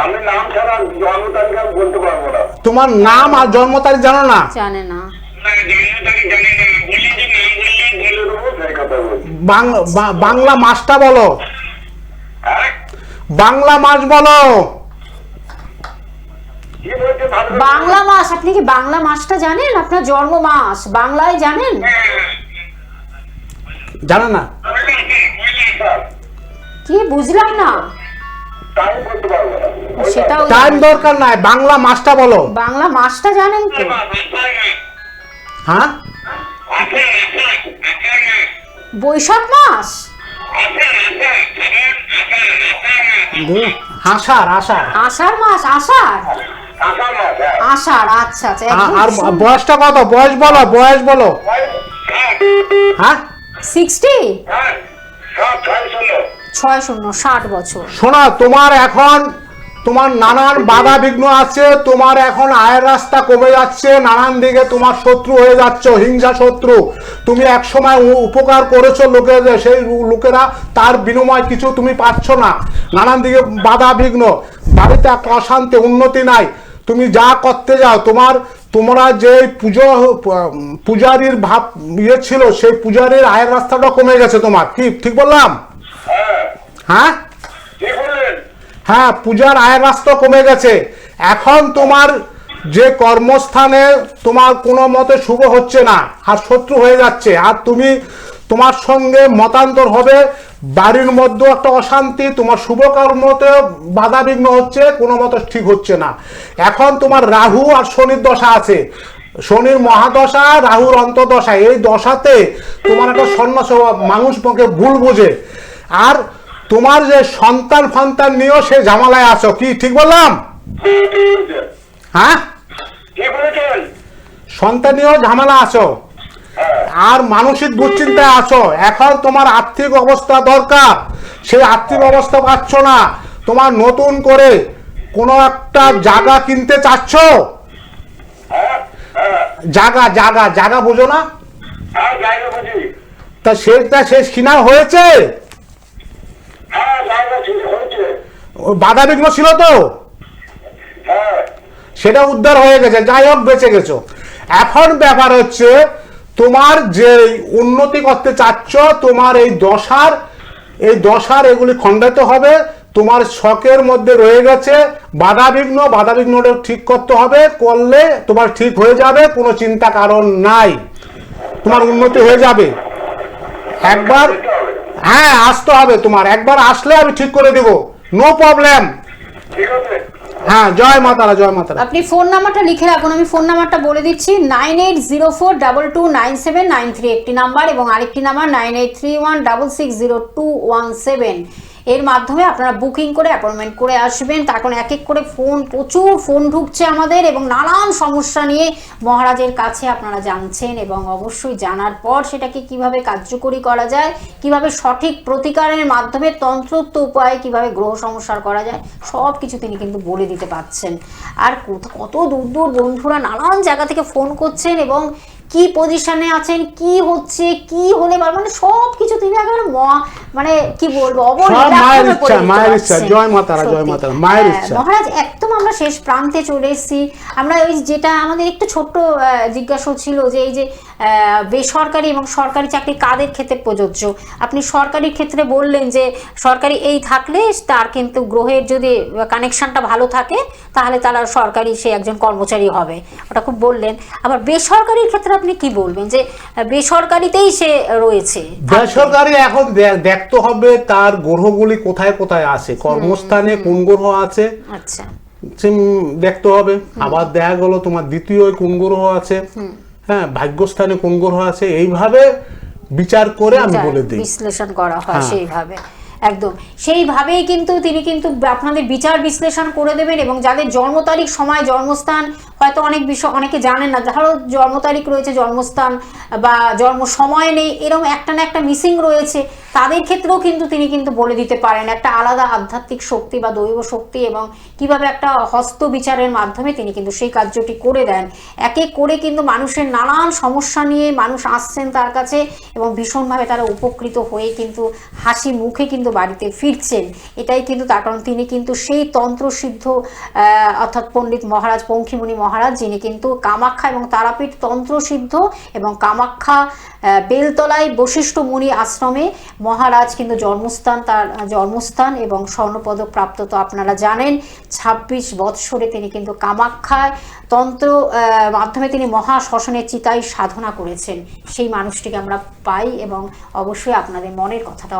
আমি নাম ছাড়া জন্ম তারিখ আমি বলতে পারবো না। তোমার নাম আর জন্ম তারিখ জানো না? জানে না। বাংলা মাসটা বলো, বাংলা মাস বলো। বাংলা মাস, আপনি কি বাংলা মাসটা জানেন? আপনার জন্ম মাস বাংলায় জানেন? জানো না? কি বুঝলাম না। সেটাও টাইম দরকার নাই, বাংলা মাসটা বলো। বাংলা মাসটা জানেন তো? হ্যাঁ, বৈশাখ মাস। আষাঢ়, আষাঢ়। আষাঢ় মাস। আষাঢ়। আষাঢ় মাস, হ্যাঁ। আষাঢ়, আচ্ছা আচ্ছা, আর বয়সটা কত? বয়স বলো, বয়স বলো। হ্যাঁ 60, হ্যাঁ, 60 বছর। শোনো, তোমার এখন তোমার নানান বাধা বিঘ্ন আছে, তোমার এখন আয়ের রাস্তা কমে যাচ্ছে, নানান দিকে তোমার শত্রু হয়ে যাচ্ছে, হিংসা শত্রু। তুমি একসময় উপকার করেছো লোকেদের, সেই লোকেরা তার বিনিময় কিছু তুমি পাচ্ছ না, নানান দিকে বাধা বিঘ্ন, বাড়িতে একটা অশান্তি, উন্নতি নাই। তুমি যা করতে যাও, তোমরা যে পূজারীর ভাব ইয়ে ছিল, সেই পূজারীর আয়ের রাস্তাটা কমে গেছে তোমার, কি ঠিক বললাম? হ্যাঁ হ্যাঁ, পূজার আয়ের রাস্তা কমে গেছে। এখন তোমার যে কর্মস্থানে তোমার কোনো মতে শুভ হচ্ছে না, আর শত্রু হয়ে যাচ্ছে, আর তোমার সঙ্গে মতান্তর হবে, বাড়ির মধ্যে একটা অশান্তি, তোমার শুভ কর্মতে বাধা বিঘ্ন হচ্ছে, কোনো মতে ঠিক হচ্ছে না। এখন তোমার রাহু আর শনির দশা আছে, শনির মহাদশা, রাহুর অন্তর্দশা। এই দশাতে তোমার একটা সন্ন্যাস, মানুষ মুখে ভুল বোঝে, আর তোমার যে সন্তান ফান্তান নিয়েও সে ঝামেলায় আছো, কি ঠিক বললাম? হ্যাঁ, সন্তান নিয়েও ঝামেলা আছো, আর মানসিক দুশ্চিন্তায় আছো। এখন তোমার আর্থিক অবস্থা দরকার, সেই আর্থিক অবস্থা পাচ্ছ না। তোমার নতুন করে কোনো একটা জায়গা কিনতে চাচ্ছ, জায়গা বুঝো না? তা সেটা শেষ কিনা হয়েছে? বাধা বিঘ্ন ছিল তো, সেটা উদ্ধার হয়ে গেছে, যাই হোক বেঁচে গেছো। এখন ব্যাপার হচ্ছে, তোমার যে উন্নতি করতে চাচ্ছ, তোমার এই দশার এগুলি খণ্ডায়িত হবে। তোমার শখের মধ্যে রয়ে গেছে বাধা বিঘ্নটা ঠিক করতে হবে, করলে তোমার ঠিক হয়ে যাবে, কোনো চিন্তা কারণ নাই, তোমার উন্নতি হয়ে যাবে। একবার হ্যাঁ আসতে হবে তোমার, একবার আসলে আমি ঠিক করে দেব, নো প্রবলেম। হ্যাঁ, জয় মাতারা, জয় মাতারা। আপনি ফোন নাম্বারটা লিখে রাখুন, আমি ফোন নাম্বারটা বলে দিচ্ছি, 9804229793 একটি নাম্বার, এবং আরেকটি নাম্বার 9831660217। এর মাধ্যমে আপনারা বুকিং করে অ্যাপয়েন্টমেন্ট করে আসবেন। তার কারণ এক এক করে প্রচুর ফোন ঢুকছে আমাদের, এবং নানান সমস্যা নিয়ে মহারাজের কাছে আপনারা জানছেন, এবং অবশ্যই জানার পর সেটাকে কিভাবে কার্যকরী করা যায়, কিভাবে সঠিক প্রতিকারের মাধ্যমে তন্ত্রোক্ত উপায়ে কিভাবে গ্রহ সমস্যার করা যায়, সব কিছু তিনি কিন্তু বলে দিতে পারছেন। আর কত দূর দূর বন্ধুরা নানান জায়গা থেকে ফোন করছেন, এবং কি পজিশনে আছেন, কি হচ্ছে, কি হলে মানে সব কিছু তিনি একেবারে মানে কি বলবো, মায়ের ইচ্ছা, জয় মাতারা, জয় মাতারা, মায়ের ইচ্ছা। মহারাজ একদম আমরা শেষ প্রান্তে চলে এসেছি। আমরা ওই যেটা আমাদের একটু ছোট্ট জিজ্ঞাসা ছিল, যে এই যে বেসরকারি এবং সরকারি চাকরি কাদের ক্ষেত্রে প্রযোজ্য? আপনি সরকারির ক্ষেত্রে বললেন যে সরকারি এই থাকলে তার কিন্তু গ্রহের যদি কানেকশনটা ভালো থাকে, তাহলে তারা সরকারি সে একজন কর্মচারী হবে, ওটা খুব বললেন। আবার বেসরকারির ক্ষেত্রে আপনি কি বলবেন, যে বেসরকারিতেই সে রয়েছে? বেসরকারি এখন দেখতে হবে তার গ্রহগুলি কোথায় কোথায় আছে, কর্মস্থানে কোন গ্রহ আছে, আচ্ছা দেখতে হবে। আবার দেখা গেল তোমার দ্বিতীয় কোন গ্রহ আছে, হ্যাঁ, ভাগ্যস্থানে কোন গ্রহ আছে, এইভাবে বিচার করে আমি বলে দিই, বিশ্লেষণ করা হয় সেইভাবে, একদম সেইভাবেই কিন্তু তিনি কিন্তু আপনাদের বিচার বিশ্লেষণ করে দেবেন। এবং যাদের জন্ম তারিখ, সময়, জন্মস্থান হয়তো অনেক বিষয় অনেকে জানেন না, ধরো জন্ম তারিখ রয়েছে, জন্মস্থান বা জন্ম সময় নেই, এরকম একটা না একটা মিসিং রয়েছে, তাদের ক্ষেত্রেও কিন্তু তিনি কিন্তু বলে দিতে পারেন একটা আলাদা আধ্যাত্মিক শক্তি বা দৈব শক্তি, এবং কিভাবে একটা হস্ত বিচারের মাধ্যমে তিনি কিন্তু সেই কার্যটি করে দেন। এক এক করে কিন্তু মানুষের নানান সমস্যা নিয়ে মানুষ আসছেন তার কাছে, এবং ভীষণভাবে তারা উপকৃত হয়ে কিন্তু হাসি মুখে কিন্তু বাড়িতে ফিরছেন। এটাই কিন্তু তার কারণ তিনি কিন্তু সেই তন্ত্রসিদ্ধ অর্থাৎ পণ্ডিত মহারাজ পঙ্খিমুনি মহারাজ, যিনি কিন্তু কামাখ্যা এবং তারাপীঠ তন্ত্রসিদ্ধ, এবং কামাখ্যা বেলতলায় বশিষ্ঠ মুনি আশ্রমে মহারাজ কিন্তু জন্মস্থান, তার জন্মস্থান, এবং স্বর্ণপদক প্রাপ্ত তো আপনারা জানেন। 26 বৎসরে তিনি কিন্তু কামাখ্যায় তন্ত্র মাধ্যমে তিনি মহা শ্মশানের চিতায় সাধনা করেছেন। সেই মানুষটিকে আমরা পাই, এবং অবশ্যই আপনাদের মনের কথাটা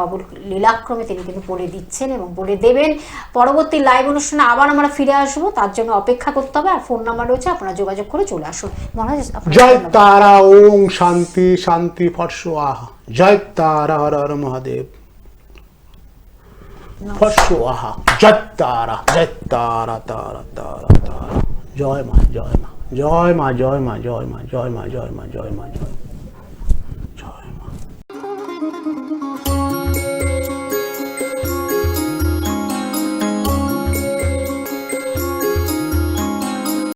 লীলাক্রমে তিনি কিন্তু বলে দিচ্ছেন এবং বলে দেবেন। পরবর্তী লাইভ অনুষ্ঠানে আবার আমরা ফিরে আসবো, তার জন্য অপেক্ষা করতে হবে। আর ফোন নাম্বার রয়েছে, আপনারা যোগাযোগ করে চলে আসুন। মহারাজ, জয় তারা, ওং শান্তি শান্তি ফটসোয়াহা। জয় তারা, হর হর মহাদেব, ফটসোয়াহা। জয় তারা, জয় তারা, তারা তারা তারা। জয় মা, জয় মা, জয় মা, জয় মা, জয় মা, জয় মা, জয় মা, জয় মা, জয় মা।